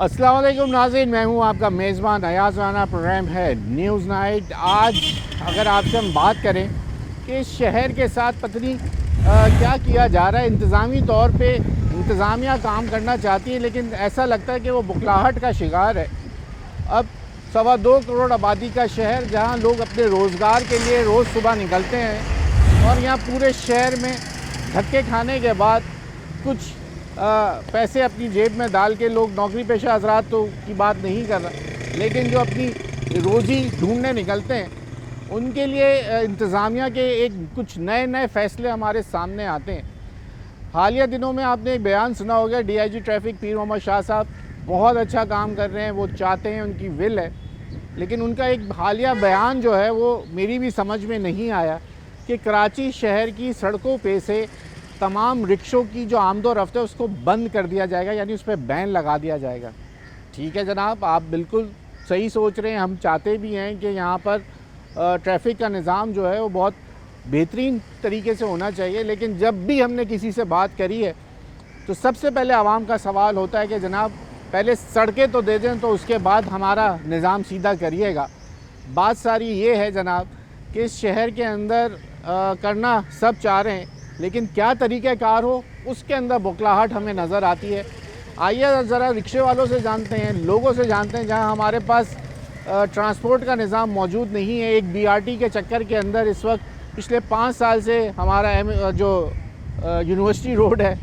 अस्सलाम वालेकुम नाज़रीन, मैं हूं आपका मेज़बान अयाज़ राना। प्रोग्राम है न्यूज़ नाइट। आज अगर आपसे हम बात करें कि शहर के साथ पत्नी क्या किया जा रहा है, इंतज़ामी तौर पे इंतज़ामिया काम करना चाहती है, लेकिन ऐसा लगता है कि वो बुखलाहट का शिकार है। अब 2.25 करोड़ आबादी का शहर, जहां लोग अपने रोज़गार के लिए रोज़ सुबह निकलते हैं और यहाँ पूरे शहर में धक्के खाने के बाद कुछ पैसे अपनी जेब में डाल के लोग नौकरी पेशा हजरात तो की बात नहीं कर रहा, लेकिन जो अपनी रोज़ी ढूंढने निकलते हैं उनके लिए इंतज़ामिया के कुछ नए फ़ैसले हमारे सामने आते हैं। हालिया दिनों में आपने एक बयान सुना होगा, डीआईजी ट्रैफिक पीर मोहम्मद शाह साहब बहुत अच्छा काम कर रहे हैं, वो चाहते हैं, उनकी विल है, लेकिन उनका एक हालिया बयान जो है वो मेरी भी समझ में नहीं आया कि कराची शहर की सड़कों पे से तमाम रिक्शों की जो आमदो-रफ्त है उसको बंद कर दिया जाएगा, यानी उस पर बैन लगा दिया जाएगा। ठीक है जनाब, आप बिल्कुल सही सोच रहे हैं, हम चाहते भी हैं कि यहाँ पर ट्रैफिक का निज़ाम जो है वो बहुत बेहतरीन तरीके से होना चाहिए, लेकिन जब भी हमने किसी से बात करी है तो सबसे पहले आवाम का सवाल होता है कि जनाब पहले सड़कें तो दे दें, तो उसके बाद हमारा निज़ाम सीधा करिएगा। बात सारी ये है जनाब कि इस शहर के अंदर करना सब चाह रहे हैं, लेकिन क्या तरीक़ाकार हो उसके अंदर बौखलाहट हमें नज़र आती है। आइए ज़रा रिक्शे वालों से जानते हैं, लोगों से जानते हैं, जहां हमारे पास ट्रांसपोर्ट का निज़ाम मौजूद नहीं है। एक बीआरटी के चक्कर के अंदर इस वक्त पिछले 5 साल से हमारा जो यूनिवर्सिटी रोड है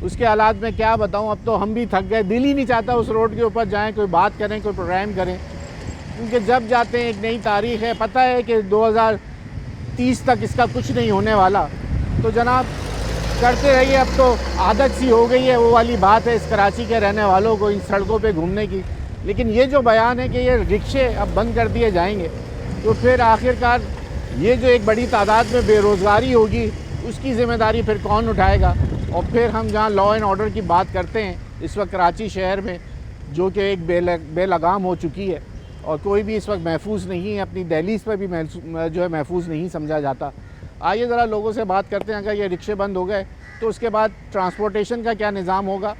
उसके हालात में क्या बताऊं, अब तो हम भी थक गए, दिल ही नहीं चाहता उस रोड के ऊपर जाएं, कोई बात करें, कोई प्रोग्राम करें, क्योंकि जब जाते हैं एक नई तारीख़ है, पता है कि 2030 तक इसका कुछ नहीं होने वाला, तो जनाब करते रहिए। अब तो आदत सी हो गई है, वो वाली बात है इस कराची के रहने वालों को इन सड़कों पे घूमने की। लेकिन ये जो बयान है कि ये रिक्शे अब बंद कर दिए जाएंगे, तो फिर आखिरकार ये जो एक बड़ी तादाद में बेरोज़गारी होगी उसकी ज़िम्मेदारी फिर कौन उठाएगा। और फिर हम जहाँ लॉ एंड ऑर्डर की बात करते हैं इस वक्त कराची शहर में, जो कि एक बेलगाम हो चुकी है और कोई भी इस वक्त महफूज नहीं है, अपनी दहलीज़ पर भी जो है महफूज नहीं समझा जाता। आइए ज़रा लोगों से बात करते हैं, अगर ये रिक्शे बंद हो गए तो उसके बाद ट्रांसपोर्टेशन का क्या निज़ाम होगा,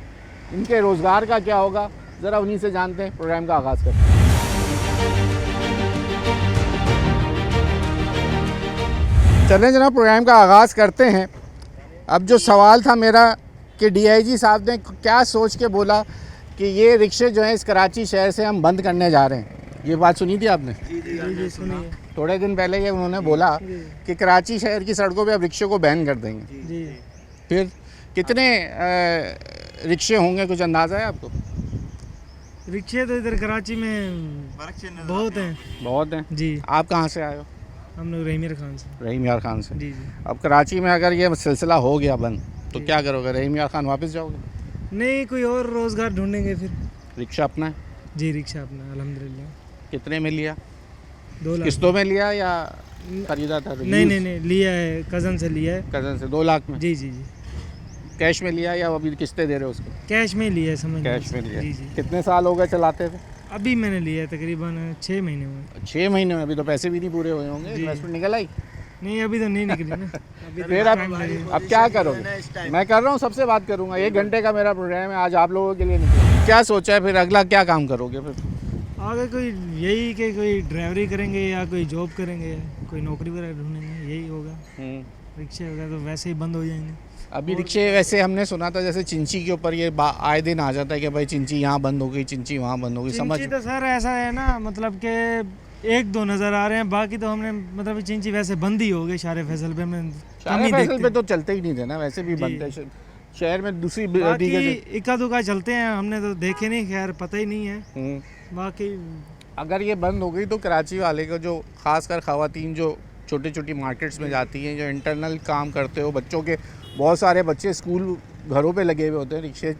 इनके रोज़गार का क्या होगा, ज़रा उन्हीं से जानते हैं। प्रोग्राम का आगाज़ करते हैं। चलें जनाब, प्रोग्राम का आगाज़ करते हैं। अब जो सवाल था मेरा कि डीआईजी साहब ने क्या सोच के बोला कि ये रिक्शे जो हैं इस कराची शहर से हम बंद करने जा रहे हैं, ये बात सुनी थी आपने? जी सुनी। थोड़े दिन पहले ये उन्होंने बोला कि कराची शहर की सड़कों पे अब रिक्शे को बैन कर देंगे। जी। फिर कितने रिक्शे होंगे, कुछ अंदाज़ा है आपको? रिक्शे तो इधर कराची में बहुत हैं। बहुत हैं जी। आप कहाँ से आए हो? हम लोग रहीम यार खान से। रहीम यार खान से। जी जी। अब कराची में अगर ये सिलसिला हो गया बंद तो क्या करोगे? रहीम यार खान वापस जाओगे? नहीं, कोई और रोज़गार ढूंढेंगे फिर। रिक्शा अपना है? जी, रिक्शा अपना अल्हम्दुलिल्लाह। कितने में लिया? 2 लाख। किस्तों में लिया या खरीदा था? नहीं लिया है, कज़न से लिया है। कज़न से 2 लाख में? जी जी जी। कैश में लिया या अभी किस्तें दे रहे हो उसको? कैश में लिया है, समझ कैश में लिया। जी जी। कितने साल हो गए चलाते थे? अभी मैंने लिया है तकरीबन 6 महीने हुए। 6 महीने में? अभी तो पैसे भी नहीं पूरे हुए होंगे, जी। इन्वेस्टमेंट निकल आई? नहीं, अभी तो नहीं निकली ना। अभी तो फिर टाइम लगेगा। अब क्या करोगे? मैं कर रहा हूँ, सबसे बात करूँगा, 1 घंटे का मेरा प्रोग्राम है आज आप लोगों के लिए निकला। क्या सोचा है फिर, अगला क्या काम करोगे फिर? आगे कोई यही कि कोई ड्राइवरी करेंगे या कोई जॉब करेंगे, कोई नौकरी वगैरह ढूंढेंगे, यही होगा। रिक्शे वगैरह तो वैसे ही बंद हो जाएंगे। अभी रिक्शे वैसे हमने सुना था जैसे चिंची के ऊपर ये आए दिन आ जाता है कि भाई चिंची यहाँ बंद हो गई, चिंची वहाँ बंद हो गई। समझ चिंची तो सर ऐसा है ना, मतलब कि 1-2 नज़र आ रहे हैं, बाकी तो हमने मतलब चिंची वैसे बंद ही हो गई। शारे फैसल पे हमने शारे फैसल पे तो चलते ही नहीं थे ना, वैसे भी बनते शहर में दूसरी बाकी इक्का दुक्का चलते हैं, हमने तो देखे नहीं, खैर पता ही नहीं है। बाकी अगर ये बंद हो गई तो कराची वाले को, जो खासकर ख़वातीन जो छोटी छोटी मार्केट्स में जाती हैं, जो इंटरनल काम करते हो, बच्चों के बहुत सारे बच्चे स्कूल घरों पे लगे हुए होते हैं रिक्शे,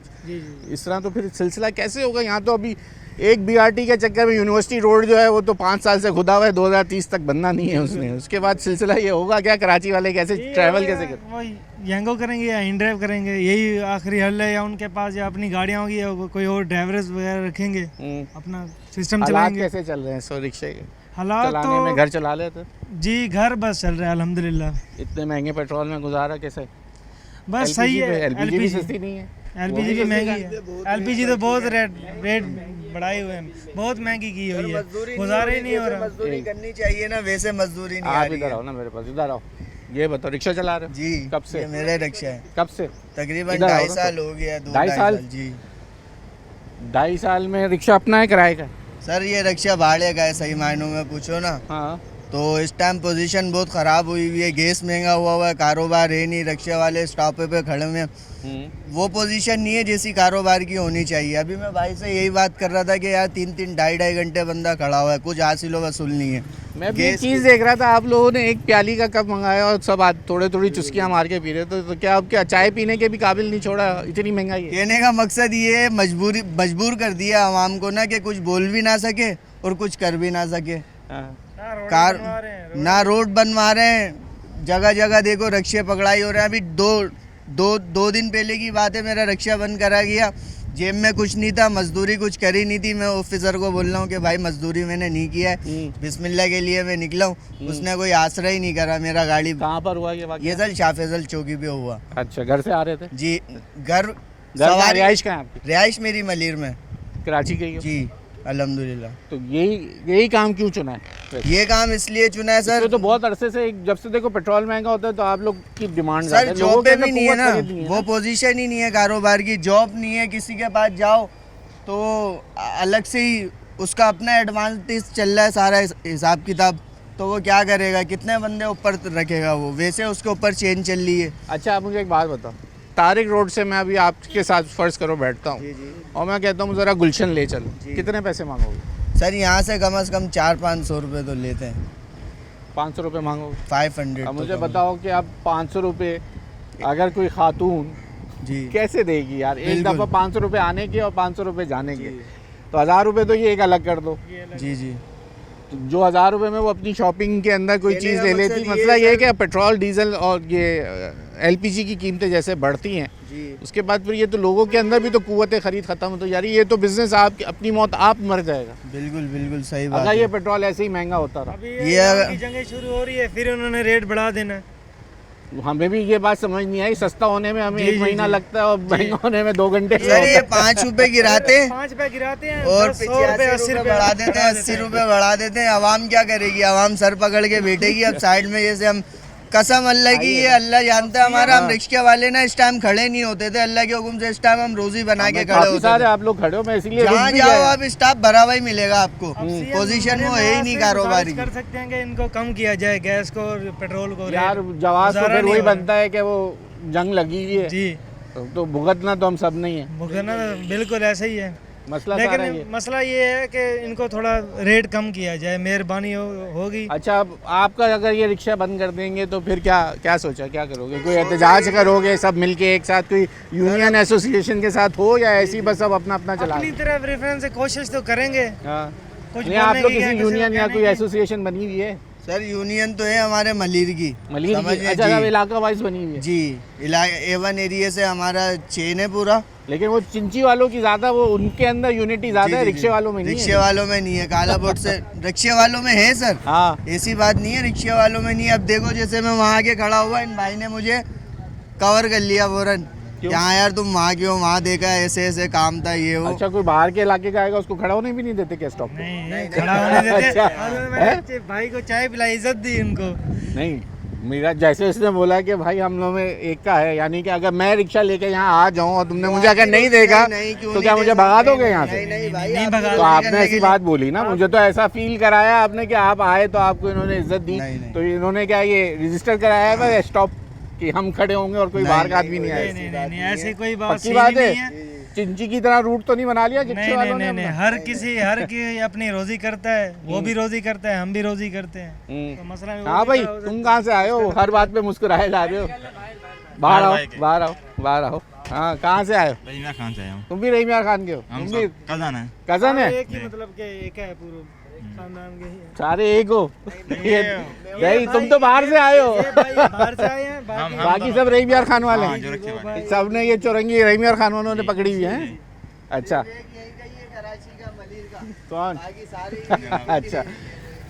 इस तरह तो फिर सिलसिला कैसे होगा? यहाँ तो अभी एक बीआरटी के चक्कर में यूनिवर्सिटी रोड जो है वो तो 5 साल से खुदा हुआ है, 2030 तक बनना नहीं है उसने। उसके बाद सिलसिला ये होगा क्या, कराची वाले कैसे ट्रैवल कैसे करें? वही यंगो करेंगे या इन ड्राइव करेंगे, यही आखिरी हल है। या उनके पास या अपनी गाड़ियाँ होगी या कोई और ड्राइवर्स वगैरह रखेंगे, अपना सिस्टम चलाएंगे। कैसे चल रहे हैं सो रिक्शे के हालात चलाने तो में? घर चला लेते? जी, घर बस चल रहा है अल्हम्दुलिल्लाह। इतने महंगे पेट्रोल में गुजारा कैसे? बस सही है। एलपीजी भी सस्ती नहीं है? एलपीजी भी महंगी है, एलपीजी तो बहुत रेट बढ़ाए हुए हैं, बहुत महंगी की हुई है, गुजारा ही नहीं हो रहा। मजदूरी करनी चाहिए ना, वैसे मजदूरी नहीं आ आप रही इधर है। आओ ना मेरे पास, इधर आओ। ये बताओ, रिक्शा चला रहे हो? जी कब से? ये मेरा रिक्शा है, कब से? तकरीबन इधर आओ 2.5 ना साल तो। हो गया। 2.5 साल? जी 2.5 साल में रिक्शा अपना है, किराए का? सर ये रिक्शा भाड़े का है, सही मायनों में पूछो ना हाँ। तो इस टाइम पोजीशन बहुत ख़राब हुई हुई है, गैस महंगा हुआ है, कारोबार है नहीं, रिक्शे वाले स्टॉप पे खड़े हुए हैं, वो पोजीशन नहीं है जैसी कारोबार की होनी चाहिए। अभी मैं भाई से यही बात कर रहा था कि यार 3-3 ढाई घंटे बंदा खड़ा हुआ है, कुछ हासिल वसूल नहीं है। मैं भी एक गैस चीज़ देख रहा था, आप लोगों ने एक प्याली का कप मंगाया और सब थोड़ी थोड़ी चुस्कियां मार के पी रहे, तो क्या अब क्या चाय पीने के भी काबिल नहीं छोड़ा? इतनी महंगाई है। कहने का मकसद ये है, मजबूर कर दिया आवाम को ना कि कुछ बोल भी ना सके और कुछ कर भी ना सके। हाँ। कार ना रोड बनवा रहे हैं, जगह जगह देखो रिक्शे पकड़ाई हो रहे हैं। अभी दो दिन पहले की बात है, मेरा रिक्शा बंद करा गया, जेब में कुछ नहीं था, मजदूरी कुछ करी नहीं थी। मैं ऑफिसर को बोल रहा हूँ कि भाई मजदूरी मैंने नहीं किया है, बिस्मिल्लाह के लिए मैं निकला हूँ, उसने कोई आसरा ही नहीं करा। मेरा गाड़ी कहाँ पर हुआ ये वाक़या? ये सर शाह फैसल चौकी पे हुआ। अच्छा, घर से आ रहे थे? जी घर सवारी रिहाइश कहाँ है आपकी? रिहाइश मेरी मलिर में। कराची के ही हो? जी अल्हम्दुलिल्लाह। तो यही काम क्यों चुना है? ये काम इसलिए चुना है सर, तो बहुत अरसे से, जब से देखो पेट्रोल महंगा होता है तो आप लोग की डिमांड सर जॉब पे भी नहीं है ना, वो पोजीशन ही नहीं है कारोबार की, जॉब नहीं है, किसी के पास जाओ तो अलग से ही उसका अपना एडवांटेज चल रहा है सारा हिसाब किताब, तो वो क्या करेगा, कितने बंदे ऊपर रखेगा वो, वैसे उसके ऊपर चेन चल रही है। अच्छा, आप मुझे एक बात बताओ, तारिक रोड से मैं अभी आपके साथ फ़र्ज़ करो बैठता हूँ और मैं कहता हूँ ज़रा गुलशन ले चलो, कितने पैसे मांगोगे? सर यहाँ से कम 400-500 रुपये तो लेते हैं। 500 रुपये मांगोगे? 500। अब मुझे बताओ कि अब 500 रुपये अगर कोई खातून जी कैसे देगी यार? एक बिल्कुल। दफ़ा 500 रुपये आने के और 500 रुपये जाने के, तो 1000 रुपये तो ये एक अलग कर दो। जी जी तो जो 1000 रुपये में वो अपनी शॉपिंग के अंदर कोई कहने चीज़ का ले मकसद लेती, ये मसला है ये है सर- कि पेट्रोल डीजल और ये एलपीजी की कीमतें जैसे बढ़ती हैं, जी उसके बाद फिर ये तो लोगों के अंदर भी तो कुव्वत खरीद ख़त्म हो, तो यार ये तो बिज़नेस आप अपनी मौत आप मर जाएगा बिल्कुल बिल्कुल सही बात अगर है। ये पेट्रोल ऐसे ही महंगा होता रहा। अभी ये ये अगर- की जंगें शुरू हो रही है, फिर उन्होंने रेट बढ़ा देना। हमें भी ये बात समझ नहीं आई, सस्ता होने में हमें जी, 1 जी, महीना जी। लगता है और महंगा होने में 2 घंटे सर ये 5 रुपए गिराते 5 रुपए गिराते हैं और 100 रुपए 85 80 रुपए बढ़ा देते हैं, 80 रुपए बढ़ा देते हैं। आवाम क्या करेगी, आवाम सर पकड़ के बैठेगी। अब साइड में जैसे हम कसम अल्लाह की, ये अल्लाह जानता है हमारा, हम रिक्शे वाले ना इस टाइम खड़े नहीं होते थे, अल्लाह के हुक्म से इस टाइम हम रोजी बना के खड़े काफी होते सारे थे। आप लोग खड़े हो, मैं इसलिए रुक जहाँ भी जाओ गया। आप स्टाफ भरा हुआ ही मिलेगा आपको, अब CM पोजीशन वो बोले है ही ना, नहीं आपसे कारोबारी गुजारिश कर सकते हैं कि इनको कम किया जाए, गैस को और पेट्रोल को। यार रेट जवाब तो गुजारा फिर नहीं वही हो रहा। बनता है कि वो जंग लगी हुई है, जी तो भुगतना तो हम सब नहीं है, भुगतना बिल्कुल ऐसा ही है, मसला सारा ये। लेकिन मसला ये है कि इनको थोड़ा रेट कम किया जाए, मेहरबानी होगी। अच्छा, अब आपका अगर ये रिक्शा बंद कर देंगे तो फिर क्या सोचा, क्या करोगे? कोई एहतजाज करोगे सब मिलके एक साथ, कोई यूनियन एसोसिएशन के साथ हो, या ऐसी बस सब अपना अपना चला? अपनी तरफ रेफरेंस से कोशिश तो करेंगे। हाँ, कुछ नहीं, आप बोलने लोग की क्या, किसी किसी को यूनियन या कहने कोई की। एसोसिएशन बनी हुई है? सर यूनियन तो है हमारे मलिर की, मलिर की? समझिए अच्छा, अब जी। इलाका वाइज बनी हुई है। जी A1 एरिया से हमारा चेन है पूरा। लेकिन वो चिंची वालों की ज्यादा, वो उनके अंदर यूनिटी ज्यादा जी, है, जी, रिक्शे जी। वालों में नहीं रिक्शे है। वालों में नहीं है, काला बोर्ड से रिक्शे वालों में है सर, हाँ, ऐसी बात नहीं है, रिक्शे वालों में नहीं है। अब देखो जैसे मैं वहाँ के खड़ा हुआ, इन भाई ने मुझे कवर कर लिया फौरन, क्यों? यहाँ यार तुम वहाँ क्यों, वहाँ देखा ऐसे ऐसे काम था ये वो। अच्छा, कोई बाहर के इलाके का आएगा उसको खड़ा होने भी नहीं देते क्या स्टॉप पे? नहीं खड़ा होने देते। अच्छा, और मैंने भाई को चाय पिलाई, इज्जत दी इनको। नहीं, मेरा जैसे उसने बोला कि भाई हम लोग में एक का है, यानी कि अगर मैं रिक्शा लेके यहाँ आ जाऊँ और तुमने मुझे अगर नहीं देखा क्यों तो नहीं क्या दे मुझे सकते? भगा दोगे यहाँ से? नहीं भाई, नहीं आप भगा तो तो दोगे। आपने करने ऐसी के बात बोली ना, मुझे तो ऐसा फील कराया आपने कि आप आए तो आपको इन्होंने इज्जत दी, नहीं, नहीं। तो इन्होंने क्या ये रजिस्टर कराया है बस स्टॉप कि हम खड़े होंगे और कोई नहीं, बाहर का नहीं, आदमी नहीं कोई आएगा? नहीं ऐसी कोई बात पक्की सीधी बात नहीं है? है। चिंची की तरह रूट तो नहीं बना लिया रिक्शे नहीं वालों नहीं ने नहीं, अपना? हर की अपनी रोजी करता है, वो भी रोजी करता है, हम भी रोजी करते हैं, तो मसला वो हाँ भी भाई, तो- तुम कहाँ से आए हो? हर बात पे मुस्कुराए जा रहे हो। बाहर आओ, बाहर आओ, बाहर आओ। हाँ, कहाँ से आए हो? रहीम खान से आया हूँ। तुम भी रहीम यार खान के हो? हम तुम भी सब कज़न है। कजन है? एक ही मतलब के एक है पूरे खानदान के ही है। सारे एक हो? ये नहीं, तुम भाई- तो बाहर से आए हो, ये भाई बाहर से आए हैं, बाकी बाकी सब रहीम यार खान वाले हाँ, हैं। जो रखे वो वाले। भाई- सबने ये चौरंगी रहीम यार खान वालों ने पकड़ी हुई है। अच्छा, कराची का मलिर का, कौन? बाकी सारे अच्छा,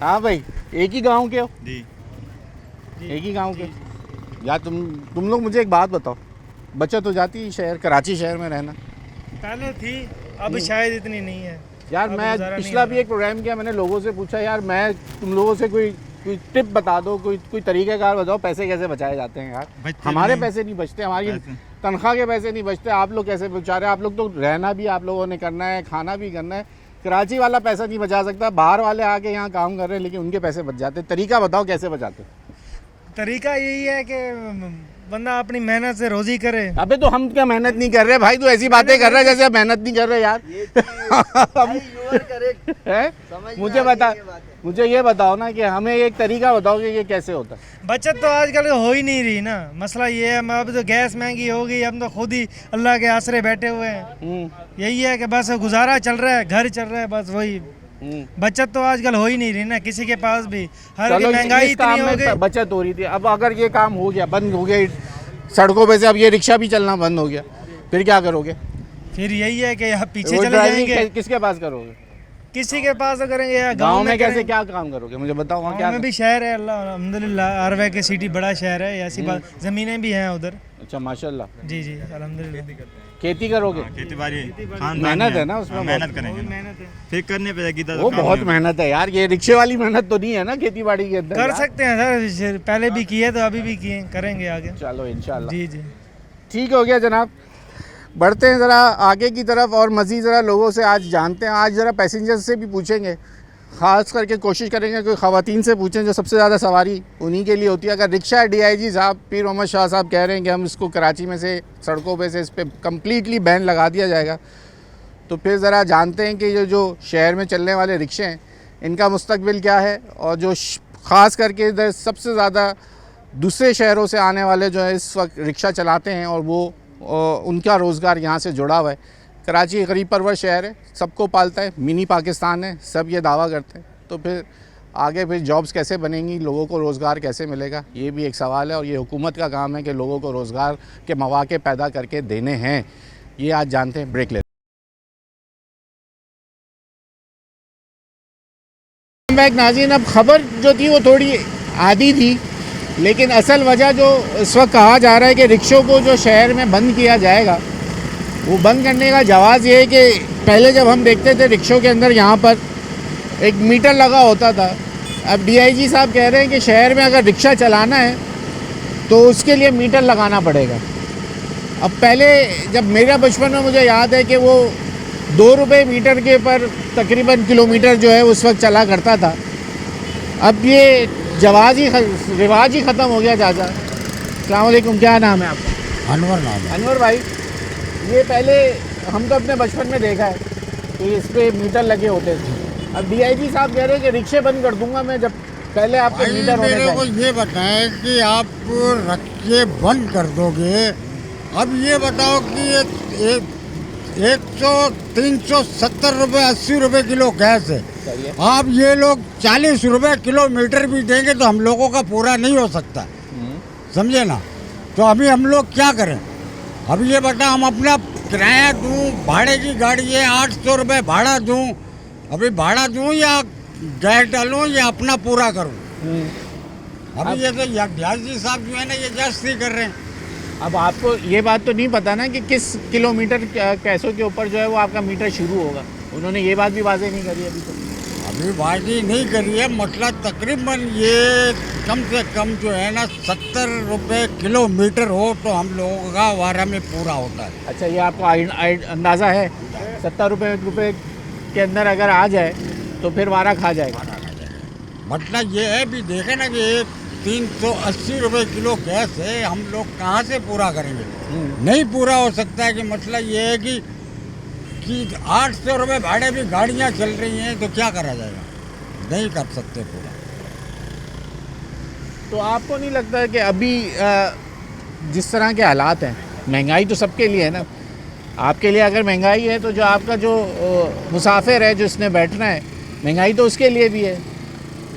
हाँ भाई, एक ही गांव के हो? जी। एक ही गांव के? यार तुम लोग मुझे एक बात बताओ, बचत हो जाती है शहर कराची शहर में रहना। पहले थी, अब शायद इतनी नहीं है यार अब मैं गुजारा नहीं पिछला हो भी रहा। एक प्रोग्राम किया, मैंने लोगों से पूछा यार मैं तुम लोगों से कोई टिप बता दो, कोई तरीक़ाकार बताओ पैसे कैसे बचाए जाते हैं यार। बचते हमारे नहीं। पैसे नहीं बचते, हमारी पैसे। तनख्वाह के पैसे नहीं बचते, आप लोग कैसे बचा रहे हैं? आप लोग तो रहना भी आप लोगों ने करना है, खाना भी करना है। कराची वाला पैसा नहीं बचा सकता, बाहर वाले आके यहाँ काम कर रहे हैं लेकिन उनके पैसे बच जाते हैं। तरीका बताओ कैसे बचाते हो? तरीका यही है कि बंदा अपनी मेहनत से रोजी करे। अबे तो हम क्या मेहनत नहीं कर रहे भाई? तू ऐसी बातें कर रहा है जैसे हम मेहनत नहीं कर रहे यार। है? मुझे ये बताओ ना कि हमें एक तरीका बताओ कि ये कैसे होता है। बचत तो आजकल हो ही नहीं रही ना, मसला ये है। अब तो गैस महंगी हो गई, हम तो खुद ही अल्लाह के आसरे बैठे हुए हैं। यही है कि बस गुजारा चल रहा है, घर चल रहा है, बस वही। बचत तो आजकल हो ही नहीं रही ना किसी के पास भी, हर की चलो महंगाई इस इतनी काम हो में गई। बचत हो रही थी, अब अगर ये काम हो गया, बंद हो गया सड़कों पे से, अब ये रिक्शा भी चलना बंद हो गया, फिर क्या करोगे? फिर यही है कि आप पीछे वो चले ड्राइविंग जाएंगे, किसके पास करोगे? किसी के पास तो करेंगे या गांव में कैसे करेंगे। क्या काम करोगे मुझे बताओ? वहाँ गाँव क्या में भी शहर है, अल्लाह अल्हम्दुलिल्लाह, अरवा के सिटी बड़ा शहर है, ऐसी बात। ज़मीनें भी हैं उधर। अच्छा माशाल्लाह। जी जी अल्हम्दुलिल्लाह। खेती करोगे? खेती बाड़ी मेहनत है ना उसमें, मेहनत बहुत। करेंगे, मेहनत है, फिर करने पे जाएगी तो वो काम बहुत नहीं मेहनत है यार, ये रिक्शे वाली मेहनत तो नहीं है ना खेती बाड़ी के अंदर कर यार। सकते हैं सर, पहले भी किए तो अभी भी किए, करेंगे आगे। चलो इंशाल्लाह जी जी ठीक हो गया जनाब। बढ़ते हैं ज़रा आगे की तरफ और मज़ीद ज़रा लोगों से आज जानते हैं। आज ज़रा पैसेंजर से भी पूछेंगे, ख़ास करके कोशिश करेंगे कोई ख़वातीन से पूछें जो सबसे ज़्यादा सवारी उन्हीं के लिए होती है। अगर रिक्शा DIG साहब पीर मोहम्मद शाह साहब कह रहे हैं कि हम इसको कराची में से सड़कों पे से इस पर कम्प्लीटली बैन लगा दिया जाएगा, तो फिर ज़रा जानते हैं कि ये जो शहर में चलने वाले रिक्शे हैं इनका मुस्तकबिल क्या है, और जो ख़ास करके इधर सबसे ज़्यादा दूसरे शहरों से आने वाले जो है इस वक्त रिक्शा चलाते हैं और वो उनका रोज़गार यहाँ से जुड़ा हुआ है। कराची गरीब परवर शहर है, सबको पालता है, मिनी पाकिस्तान है, सब ये दावा करते हैं। तो फिर आगे फिर जॉब्स कैसे बनेंगी, लोगों को रोज़गार कैसे मिलेगा, ये भी एक सवाल है। और ये हुकूमत का काम है कि लोगों को रोज़गार के मौके पैदा करके देने हैं। ये आज जानते हैं, ब्रेक लेते हैं। बैक नाज़रीन, अब ख़बर जो थी वो थोड़ी आधी थी, लेकिन असल वजह जो इस वक्त कहा जा रहा है कि रिक्शों को जो शहर में बंद किया जाएगा, वो बंद करने का जवाज़ ये है कि पहले जब हम देखते थे रिक्शों के अंदर यहाँ पर एक मीटर लगा होता था। अब DIG साहब कह रहे हैं कि शहर में अगर रिक्शा चलाना है तो उसके लिए मीटर लगाना पड़ेगा। अब पहले जब मेरा बचपन में मुझे याद है कि वो 2 रुपये मीटर के पर तकरीबन किलोमीटर जो है उस वक्त चला करता था। अब ये रिवाज ही ख़त्म हो गया। चाचा अस्सलाम वालेकुम, क्या नाम है आपका? अनवर नाम है। अनवर भाई, ये पहले हम तो अपने बचपन में देखा है कि इस पे मीटर लगे होते थे। अब DIG साहब कह रहे हैं कि रिक्शे बंद कर दूंगा मैं, जब पहले आपके भाई मीटर होने मेरे को चाहिए। ये बताएं कि आप रखे बंद कर दोगे। अब ये बताओ कि ये 370 रुपये 80 रुपये किलो गैस है। सही है। आप ये लोग 40 रुपये किलोमीटर भी देंगे तो हम लोगों का पूरा नहीं हो सकता, समझे ना। तो अभी हम लोग क्या करें? अब ये बता, हम अपना किराया दूं, भाड़े की गाड़ी है 800 रुपये भाड़ा दूं, अभी भाड़ा दूं या गैस डालूं या अपना पूरा करूं? अभी ये तो DIG साहब जो है ना ये जास्ती कर रहे हैं। अब आपको ये बात तो नहीं पता ना कि किस किलोमीटर पैसों के ऊपर जो है वो आपका मीटर शुरू होगा। उन्होंने ये बात भी वाज़ेह नहीं करी अभी तो। अभी वादी नहीं करी है, मतलब तकरीबन ये कम से कम जो है ना 70 रुपये किलोमीटर हो तो हम लोगों का वारा में पूरा होता है। अच्छा, ये आपको अंदाज़ा है 70 रुपये के अंदर अगर आ जाए तो फिर वारा खा जाएगा। मतलब ये है भी देखे ना कि 380 रुपये किलो गैस है, हम लोग कहाँ से पूरा करेंगे? नहीं पूरा हो सकता है। कि मसला ये है कि 800 रुपये भाड़े भी गाड़ियाँ चल रही हैं तो क्या करा जाएगा? नहीं कर सकते पूरा। तो आपको नहीं लगता है कि अभी जिस तरह के हालात हैं, महंगाई तो सबके लिए है ना, आपके लिए अगर महंगाई है तो जो आपका जो मुसाफिर है, जो इसने बैठना है, महंगाई तो उसके लिए भी है।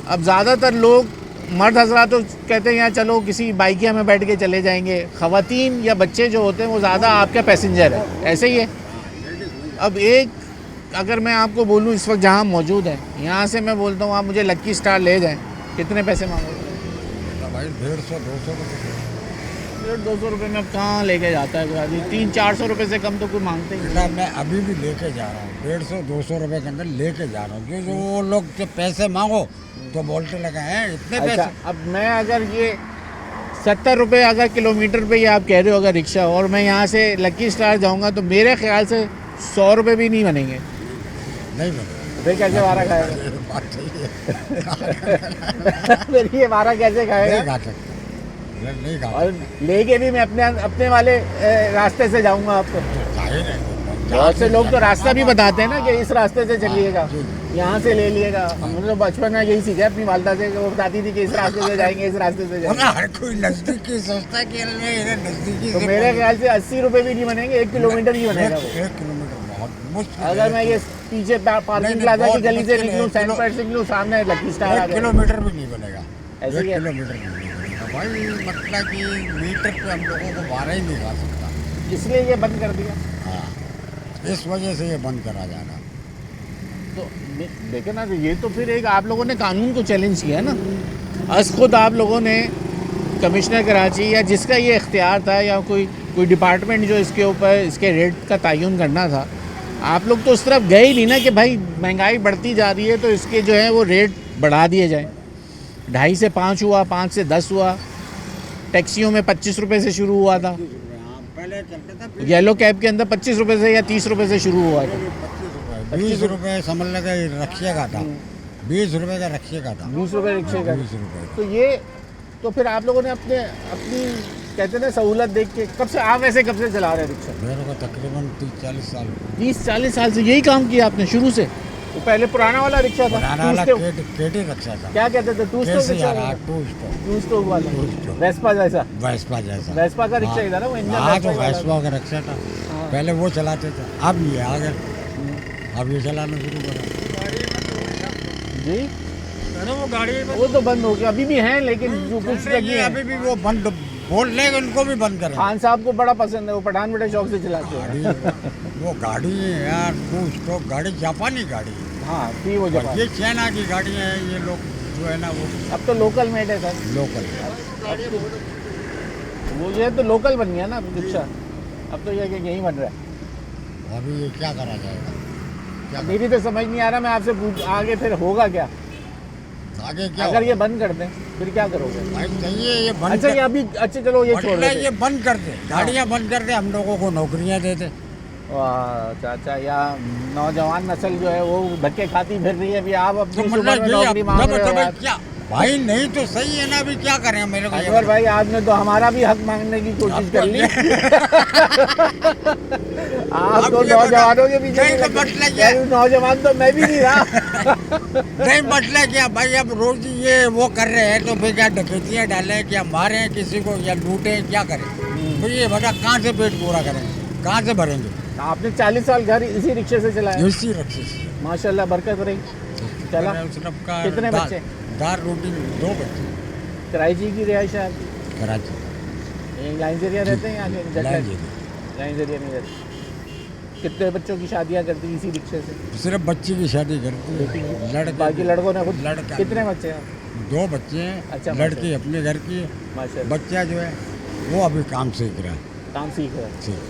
अब ज़्यादातर लोग मर्द हजरात तो कहते हैं यार चलो किसी बाइकिया में बैठ के चले जाएंगे, ख़वातीन या बच्चे जो होते हैं वो ज़्यादा आपका पैसेंजर है, ऐसे ही है। अब एक अगर मैं आपको बोलूँ इस वक्त जहाँ हम मौजूद हैं, यहाँ से मैं बोलता हूँ आप मुझे लक्की स्टार ले जाएं, कितने पैसे मांगोगे? भाई 150-200 रुपये। 150-200 रुपये में कहाँ लेके जाता है कोई आदमी? 300-400 रुपये से कम तो कोई मांगते ही नहीं। बेटा मैं अभी भी लेके जा रहा हूँ, 150-200 रुपये के अंदर लेके जा रहा हूँ, क्योंकि वो लोग जो पैसे मांगो तो बोलते लगे हैं इतने पैसे। अच्छा, अब मैं अगर ये 70 रुपये अगर किलोमीटर पे ये आप कह रहे हो अगर रिक्शा, और मैं यहाँ से लकी स्टार जाऊँगा तो मेरे ख्याल से 100 रुपये भी नहीं बनेंगे। नहीं बने फिर कैसे वारा खाएगा? बात सही है। फिर ये वारा कैसे खाएगा? नहीं खा सकते, नहीं खा और लेके भी मैं अपने वाले रास्ते से जाऊँगा आपको। सकते। बहुत से लोग तो रास्ता भी बताते हैं ना कि इस रास्ते से चलिएगा, यहाँ से ले लिएगा। हमने तो बचपन में यही सीखा अपनी वालदा से, वो बताती थी कि इस रास्ते से जाएंगे, इस रास्ते से जाएंगे। हर कोई नजदीकी सोचता है कि नजदीकी तो मेरे ख्याल से 80 रुपये भी नहीं बनेंगे, 1 किलोमीटर ही बनेगा वो। 1 किलोमीटर बहुत मुश्किल। अगर मैं ये पीछे पार्किंग प्लाजा की बहुत गली से मुश्किल है, निकलूँ, सैंड पैड से निकलूँ, सामने लकी स्टार आ 1 गया। किलोमीटर भी नहीं बनेगा, ऐसे 1 क्या? किलोमीटर भी नहीं बनेगा भाई। मतलब कि मीटर पे हम लोगों को बारह ही नहीं खा सकता। इसलिए ये बंद कर दिया। हाँ, इस वजह से ये बंद करा जाना। तो देखे ना, तो ये तो फिर एक आप लोगों ने कानून को चैलेंज किया ना। अस खुद आप लोगों ने कमिश्नर कराची या जिसका ये इख्तियार था, या कोई डिपार्टमेंट जो इसके ऊपर इसके रेट का तयन करना था, आप लोग तो उस तरफ गए ही नहीं ना कि भाई महंगाई बढ़ती जा रही है तो इसके जो है वो रेट बढ़ा दिए जाए। 2.5 से 5 हुआ, 5 से 10 हुआ, टैक्सियों में 25 रुपये से शुरू हुआ था, पहले चलता था येलो कैब के अंदर 25 रुपये से या 30 रुपये से शुरू हुआ था। 20 रुपये समझ लगा रखिए का था, 20 रुपये का रखिए का था, 20 रुपये रिक्शे का। 20 रुपये। तो ये तो फिर आप लोगों ने अपनी कहते हैं ना सहूलत देख के, कब से आप वैसे कब से चला रहे हैं रिक्शा? मेरे को तकरीबन 30-40 साल। 30-40 साल से यही काम किया आपने शुरू से? वो पहले पुराना वाला रिक्शा था, पुराना वाला केटी रक्षा था। क्या कहते थे? टू कैसे स्टोक यार, टू स्टोक वाला, टू स्टोक। वेस्पा जैसा। वेस्पा जैसा, वेस्पा का रिक्शा ही था ना वो, इंजन हाँ, तो वेस्पा वाला। वेस्पा का रक्षा था हाँ। पहले, वो चलाते थे। अब ये आ गए, अब ये चलाना शुरू करा। जी, वो गाड़ी वो तो बंद हो गया, अभी भी हैं लेकिन जो कुछ लगी ये है। अभी भी वो बंद बोल रहे हैं, उनको भी बंद करें। खान साहब को बड़ा पसंद है, वो पठान बड़े शौक से चलाते गाड़ी, हैं। वो गाड़ी है यार, टू स्टोक गाड़ी, जापानी गाड़ी है। हाँ, थी वो जब। ये चाइना की गाड़ी है, ये लोग जो है ना वो अब तो लोकल मेड है सर, लोकल। वो जो है तो लोकल बन गया ना रिक्शा। अब तो ये कि यही बन रहा है। अभी ये क्या करा जाएगा, क्या मेरी तो समझ नहीं आ रहा, मैं आपसे पूछ आगे फिर होगा क्या? आगे क्या अगर ये बंद कर दें फिर क्या करोगे? भाई चाहिए ये बंद अच्छा, ये अभी अच्छा चलो ये छोड़ मतलब देते। ये बंद कर दे, गाड़ियाँ बंद कर दे, हम लोगों को नौकरियाँ दे दे। वाह चाचा, या नौजवान नस्ल जो है वो धक्के खाती फिर रही है। अभी आप तो अपनी उम्र मतलब में ये नौकरी मांग रहे हो यार। क्या भाई, नहीं तो सही है ना, अभी क्या करें मेरे को ये अनवर भाई, आपने तो हमारा भी हक मांगने की कोशिश कर ली। आप अब तो ये नौजवानों के पीछे नहीं तो लगे। मतलब ये- यार, नौजवान तो मैं भी नहीं रहा। नहीं मतलब क्या भाई, अब रोज ये वो कर रहे हैं तो फिर क्या डकैतियाँ डालें, क्या मारें किसी को, या लूटें, क्या करें? तो ये बता कहाँ से पेट पूरा करेंगे, कहाँ से भरेंगे? आपने 40 साल घर इसी रिक्शे से चलाया, इसी रक्षे से माशाल्लाह, बरकत रही। चला। कितने बच्चे? दार रोटी 2 बच्चे। कराची की रिहाइश है आपकी? कराची यहीं लाइन एरिया रहते हैं यहाँ के? Line area. लाइन एरिया नहीं रहते। कितने बच्चों की शादियाँ करती इसी रिक्शे से? सिर्फ बच्ची की शादी करती है, लड़के बाकी लड़कों ने खुद? लड़का कितने बच्चे हैं? 2 बच्चे हैं। अच्छा, लड़की अपने घर की है, माशाल्लाह, बच्चा जो है वो अभी काम सीख रहा है। काम सीख रहे हैं। ठीक,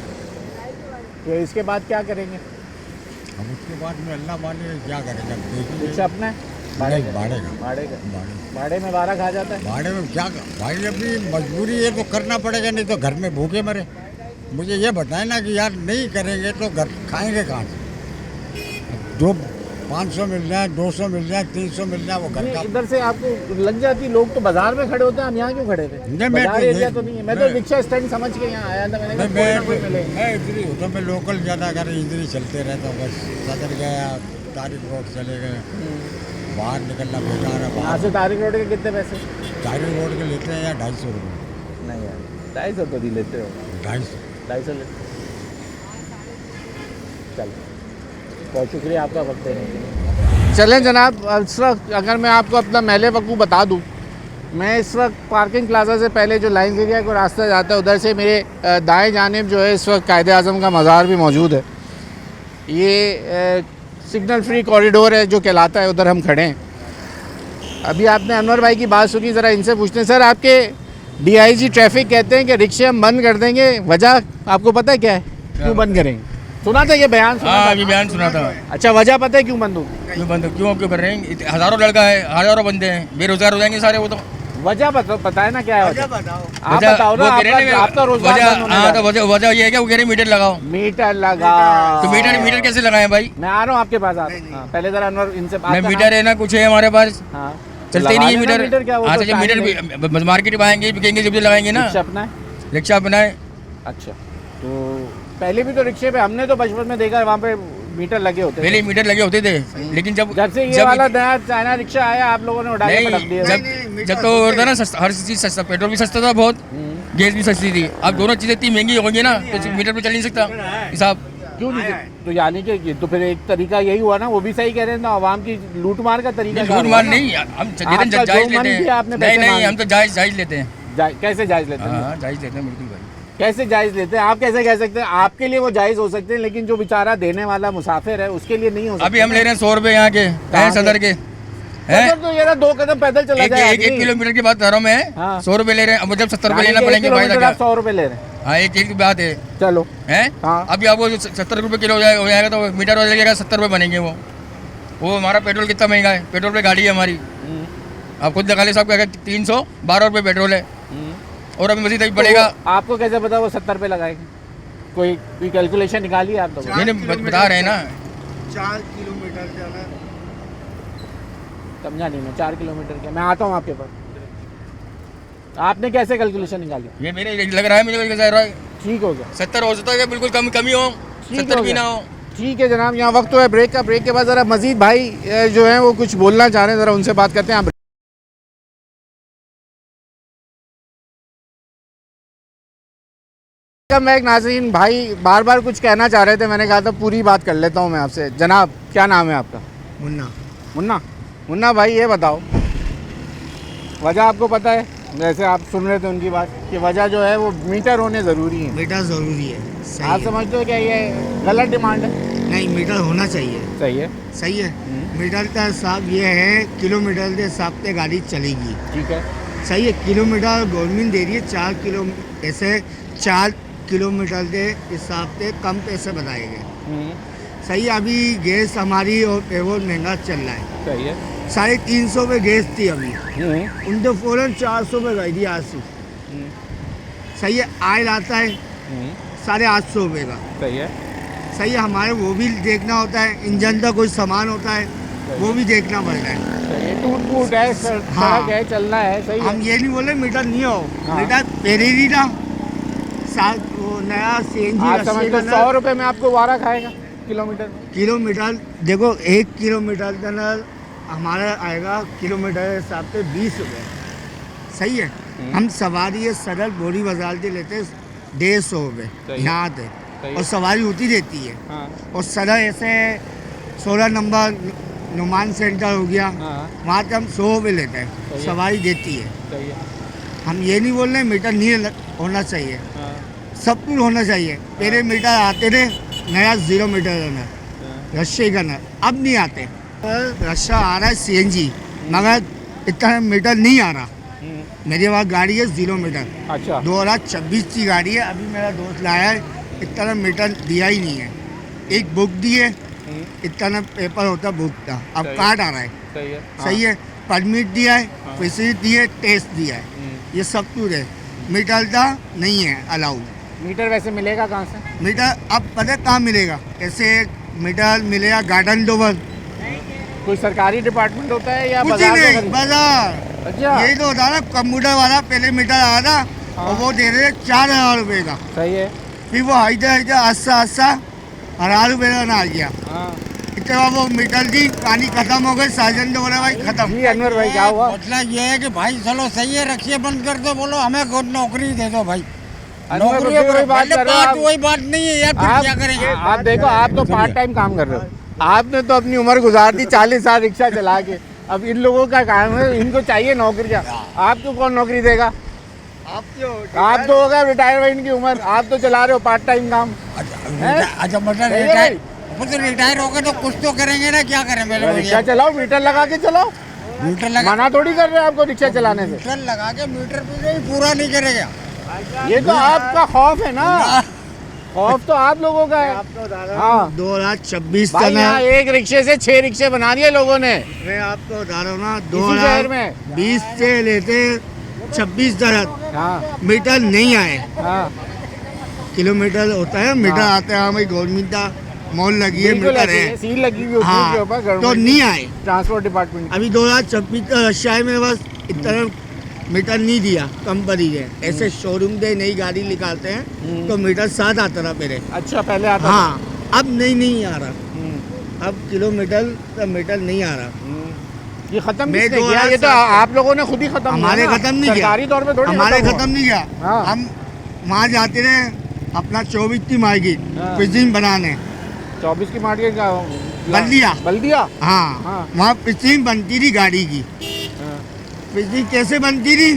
तो इसके बाद क्या करेंगे? अब उसके बाद में अल्लाह माने क्या करेंगे, अब देखेंगे। रिक्शा अपना है? नहीं, भाड़े का। भाड़े का? भाड़े भाड़े में बारह खा जाता है। भाड़े में क्या भाई, अभी मजबूरी है तो करना पड़ेगा, नहीं तो घर में भूखे मरे। मुझे ये बताए ना कि यार नहीं करेंगे तो घर खाएंगे कहाँ से? जो 500 मिल जाए, 200 मिल जाए, 300 मिल जाए, वो घर नहीं, का। इधर से आपको लग जाती, लोग तो बाजार में खड़े होते हैं, हम यहाँ क्यों खड़े थे? नहीं, मैं बाजार तो एरिया नहीं- तो नहीं है। मैं तो मैं- रिक्शा स्टैंड समझ के यहाँ आया था, मैंने कहा कोई ना कोई मिले। मैं इधर ही होता, मैं लोकल ज़्यादा कर इधर ही चलते रहता हूँ। बस सदर गया, तारिक रोड चले गए, बाहर निकलना बेकार है। यहाँ बाहर से तारिक रोड के कितने पैसे? तारिक रोड के लेते हैं या 250 रुपये। नहीं यार, 250 तो नहीं लेते हो। 250। 250 लेते। चलो, बहुत शुक्रिया आपका वक्त देने के लिए। चलें जनाब, इस वक्त अगर मैं आपको अपना महले वकू बता दूँ, मैं इस वक्त पार्किंग प्लाजा से पहले जो लाइन एरिया को रास्ता जाता है, उधर से मेरे दाएं जानिब जो है इस वक्त कायदे आज़म का मज़ार भी मौजूद है। ये सिग्नल फ्री कॉरिडोर है जो कहलाता है, उधर हम खड़े हैं। अभी आपने अनवर भाई की बात सुनी, ज़रा इनसे पूछते हैं। सर, आपके डीआईजी ट्रैफिक कहते हैं कि रिक्शे हम बंद कर देंगे, वजह आपको पता है क्या है? क्यों बंद करेंगे? सुना था ये बयान? सुना हाँ था? अभी बयान सुना था। अच्छा, वजह पता है क्यों बंद हो? क्यों कर रहे हैं? हज़ारों लड़का है, हज़ारों बंदे हैं, बेरोजगार हो जाएंगे सारे वो तो। वजह पता है ना क्या है? आप वजह- बताओ ना, वो कह रहे हैं आपका रोजगार वजह- बंद होने हाँ, जा तो रहा है। वजह ये है कि वो कह रहे हैं मीटर लगाओ। मीटर लगा तो मीटर कैसे लगाए भाई? मैं आ रहा हूँ आपके पास। आप हाँ, पहले जरा अनवर इनसे बात मैं करना। मीटर है ना, कुछ है हमारे पास, हाँ, चलते ही लगा नहीं है लेना मीटर। क्या? वो हाँ तो तो टाइम नहीं। मीटर मार्केट में आएंगे, बिकेंगे जब लगाएंगे ना, रिक्शा अपना है? रिक्शा अपना है। अच्छा, तो पहले भी तो रिक्शे पे हमने तो बचपन में देखा है, वहाँ पे मीटर लगे होते पहले मीटर लगे होते थे, लेकिन जब से ये वाला नया चाइना रिक्शा आया, आप लोगों ने उठा के पटक नहीं, दिया। जब तो होता ना हर चीज सस्ता, पेट्रोल भी सस्ता था बहुत, गैस भी सस्ती थी। अब दोनों चीजें इतनी महंगी हो गई ना, तो मीटर पे चल नहीं सकता हिसाब। क्यों नहीं? तो यानी कि ये तो फिर एक तरीका यही हुआ ना, वो भी सही कह रहे हैं ना, आवाम की लूट मार का तरीका। लूट मार नहीं, हम आपका जायज जो मन लेते किया हैं। आपने नहीं पैसे नहीं, मांगे। हम तो जायज लेते हैं। कैसे जायज लेते हैं? हाँ जायज लेते हैं बिल्कुल भाई। कैसे जायज लेते हैं? आप कैसे कह सकते हैं? आपके लिए वो जायज हो सकते हैं, लेकिन जो बेचारा देने वाला मुसाफिर है उसके लिए नहीं हो सकते। अभी हम ले रहे हैं 100 रुपए यहाँ के, हैं सदर के, हैं तो ये ना 2 कदम पैदल चला जाए एक किलोमीटर की बात कर रहा हूँ मैं। हाँ। 100 रुपए ले रहे हैं, अब जब 70 रुपए लेना यानी कि पड़ेंगे 1 भाई किलोमीटर आप क्या? 100 रुपए ले रहे हैं। हाँ एक की बात है, चलो, हैं? हाँ। अभी आप वो 70 रुपए किलो हो जाएगा तो मीटर हो जाएगा 70 रुपए बनेंगे वो हमारा पेट्रोल कितना महंगा है? पेट्रोल पे गाड़ी है हमारी, आप खुद लगा ले साहब, क्या 312 रुपए पेट्रोल है, और अभी मजीद अभी बढ़ेगा। तो आपको कैसे पता वो 70 पे लगाएंगे? कोई कैलकुलेशन निकाली आप लोगों ने? नहीं बता रहे हैं ना, 4 किलोमीटर जाना। समझा नहीं मैं। 4 किलोमीटर के मैं आता हूँ आपके पास। आपने कैसे कैलकुलेशन निकाली? ये मेरे लग रहा है मुझे कैसा रहा है, ठीक हो गया, 70 हो सकता है, बिल्कुल कमी हो, ठीक 70 हो भी गया। ना हो। ठीक है जनाब, यहाँ वक्त तो है ब्रेक का। ब्रेक के बाद ज़रा मजीद भाई जो है वो कुछ बोलना चाह रहे हैं, ज़रा उनसे बात करते हैं। आप मैं एक नाज़रीन भाई बार बार कुछ कहना चाह रहे थे, मैंने कहा था पूरी बात कर लेता हूँ मैं आपसे। जनाब क्या नाम है आपका? मुन्ना। मुन्ना भाई ये बताओ, वजह आपको पता है? जैसे आप सुन रहे थे उनकी बात कि वजह जो है वो मीटर होने ज़रूरी है। मीटर ज़रूरी है, सही आप है। समझते हो क्या ये गलत डिमांड है? नहीं, मीटर होना चाहिए, सही है, सही है। मीटर का हिसाब ये है, किलोमीटर के हिसाब से गाड़ी चलेगी, ठीक है। सही है। किलोमीटर गवर्नमेंट दे रही है, 4 किलो ऐसे 4 किलोमीटर के हिसाब से कम पैसे बताए गए, सही है। अभी गैस हमारी और पेट्रोल महंगा चल रहा है, सही है। 350 पे गैस थी अभी, उनके फ़ौरन 400 पे गई थी आज से, सही है। ऑयल आता है 850 रुपये का, सही है, सही है। हमारे वो भी देखना होता है, इंजन का कोई सामान होता है वो भी देखना पड़ता है। सही है। टूट है, सड़क हाँ। है, चलना है, सही हम है। ये नहीं बोले मीटर नहीं हो, हाँ। मीटर पहले ही था, साथ वो नया CNG आप समझ लो 100 रुपये में आपको वारा खाएगा किलोमीटर? किलोमीटर देखो, 1 किलोमीटर का ना हमारा आएगा किलोमीटर के हिसाब से 20 रुपये, सही है। हम सवारी ये सरल बोरी बाजार से लेते हैं 150 रुपये सही है। यहाँ से, सही है। और सवारी होती रहती है। हाँ, और सरल ऐसे 16 नंबर नुमान सेंटर हो गया, हाँ, वहाँ से हम 100 रुपये लेते सही हैं, है। सवारी देती है। सही है। हम ये नहीं बोल रहे मीटर नहीं होना चाहिए, हाँ, सब कुछ होना चाहिए। पहले मीटर आते थे, नया 0 मीटर रहना, रशिया करना, अब नहीं आते। रशिया आ रहा है CNG, मगर इतना मीटर नहीं आ रहा। मेरे पास गाड़ी है 0 मीटर, अच्छा, 2026 की गाड़ी है। अभी मेरा दोस्त लाया है, इतना मीटर दिया ही नहीं है। एक बुक दी है, इतना पेपर होता बुक का, अब सही है। कार्ड आ रहा है, सही है। सही है। परमिट दिया है, हाँ। फीस दी है, टेस्ट दिया है, ये सब कुछ है। मीटर का नहीं है अलाउ। मीटर वैसे मिलेगा कहाँ से? मीटर अब पता है कहाँ मिलेगा? ऐसे मीटर मिलेगा गार्डन डोबर, कोई सरकारी डिपार्टमेंट होता है या कुछ ही बाजार से नहीं, खरीद- बाजार। अच्छा, यही तो होता है ना, कंप्यूटर वाला पहले मीटर आ रहा हाँ। और वो दे रहे 4000 रुपये का, सही है। फिर वो हाइदे आस्ता 1000 रुपये का ना आ गया। हाँ इतना वो मीटर दी, पानी खत्म हो गई, साजन तो बोला भाई खत्म। जी अनवर भाई क्या हुआ? मतलब ये है कि भाई चलो सही है, रखिए बंद कर दो, बोलो हमें खुद नौकरी दे दो भाई। अनवर नौकरी भाई, वही बात कर रहे हो आप। वही बात नहीं है यार, फिर क्या करेंगे? आप देखो, आप तो पार्ट टाइम काम कर रहे हो, आपने तो अपनी उम्र गुजार दी 40 साल रिक्शा चला के। अब इन लोगों का काम है, इनको चाहिए नौकरियाँ, आपको कौन नौकरी देगा? आप तो होगा रिटायरमेंट की उम्र, आप तो चला रहे हो पार्ट टाइम काम। अच्छा मतलब सही है रिटायर, वो तो रिटायर होगा तो कुछ तो करेंगे ना, क्या करें? मेरे रिक्शा चलाओ, मीटर लगा के चलाओ। मीटर लगा मना थोड़ी कर रहे हैं आपको रिक्शा चलाने से। मीटर लगा के मीटर पे ही पूरा नहीं करेगा। ये तो आपका खौफ है ना, खौफ तो आप लोगों का है। हाँ 2026 भाई, यहाँ एक रिक्शे से 6 रिक्शे बना दिए लोगों ने मैं आपको बता रहा हूँ ना, इसी शहर में। 2020 से लेते 26 तक हाँ मीटर नहीं आए। हाँ किलोमीटर होता है, मीटर हाँ। आते हैं, हमें गवर्नमेंट का मॉल लगी है, बिल्कुल मीटर ऐसी है। है, सील लगी हुई होती है हाँ उसके ऊपर तो गवर्नमेंट नहीं आए। Transport department. अभी 2026 तक रशिया में बस इतना मीटर नहीं दिया कंपनी ने। ऐसे शोरूम से नई गाड़ी निकालते हैं तो मीटर साथ आता रहा मेरे। अच्छा पहले आता था। हाँ अब नहीं आ रहा, हम्म, अब किलोमीटर का मीटर नहीं आ रहा। ये खत्म मैं किसने 2007 किया? ये तो आप लोगों ने खुद ही खत्म किया हमारे ना। खत्म नहीं किया, सरकारी तौर पे थोड़ी हमारे हुआ। खत्म नहीं किया। हाँ। हम वहाँ जाते रहे अपना 24 की मार्केट हाँ। पिचिंग बनाने 24 की मार्केट का बल्दिया। बल्दिया। हाँ, हाँ। वहाँ पिचिंग बनती थी गाड़ी की। हाँ। पिचिंग कैसे बनती थी?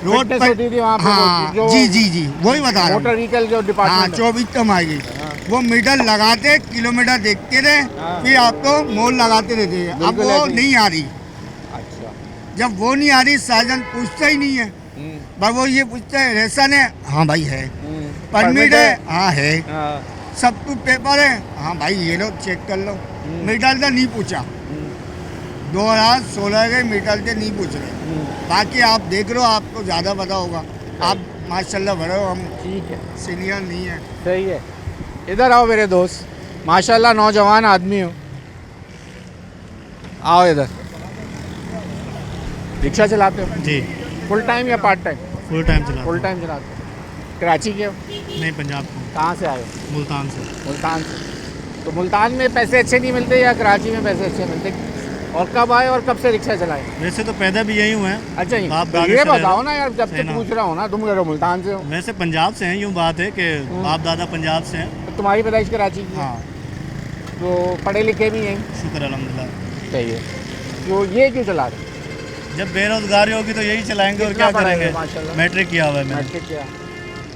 रोड Fitness पर होती थी वहाँ पे हाँ जो जी वही बता रहा मोटर हूँ। व्हीकल जो हाँ डिपार्टमेंट है। 24 का मार्केट वो मीटर लगाते किलोमीटर देखते रहे, हाँ। फिर आपको मोल लगाते रहते हैं। अब बिल्कुल वो ऐसे ही। नहीं आ रही। अच्छा। जब वो नहीं आ रही साजन पूछता ही नहीं है, बस वो ये पूछता है रेशन है, हाँ भाई है। परमिट है, हाँ है। हाँ। सब कुछ पेपर है, हाँ भाई ये लो चेक कर लो। मीटर से नहीं पूछा, 2016 के मीटर से नहीं पूछ रहे। बाकी आप देख लो, आपको ज़्यादा पता होगा। आप माशाल्लाह बड़े हो, हम ठीक है, सीनियर नहीं है। सही है। इधर आओ मेरे दोस्त, माशाल्लाह नौजवान आदमी हो, आओ इधर। रिक्शा चलाते हो? जी फुल टाइम या पार्ट टाइम? फुल टाइम चला फुल टाइम चलाते हो। कराची के हो? नहीं पंजाब को कहाँ से आए हो? मुल्तान से मुल्तान से। तो मुल्तान में पैसे अच्छे नहीं मिलते या कराची में पैसे अच्छे मिलते? और कब आए और कब से रिक्शा चलाए? वैसे तो पैदा भी यहीं हुए हैं। अच्छा बाप तो दादे ये से रह बताओ रहे ना यार, जब से सही ना। पूछ रहा हूँ ना, तुम कह रहे हो मुल्तान से हो, वैसे पंजाब से हैं, यूँ बात है कि बाप दादा पंजाब से हैं। तो तुम्हारी पैदाइश कराची की है, हाँ तो पढ़े लिखे भी हैं। शुक्र अल्हम्दुलिल्लाह। सही है। तो ये क्यों चला रहे? जब बेरोजगारी होगी तो यही चलाएंगे और कितना क्या पढ़े करेंगे। हो माशाल्लाह? मैट्रिक किया हुआ है मैंने। मैट्रिक किया?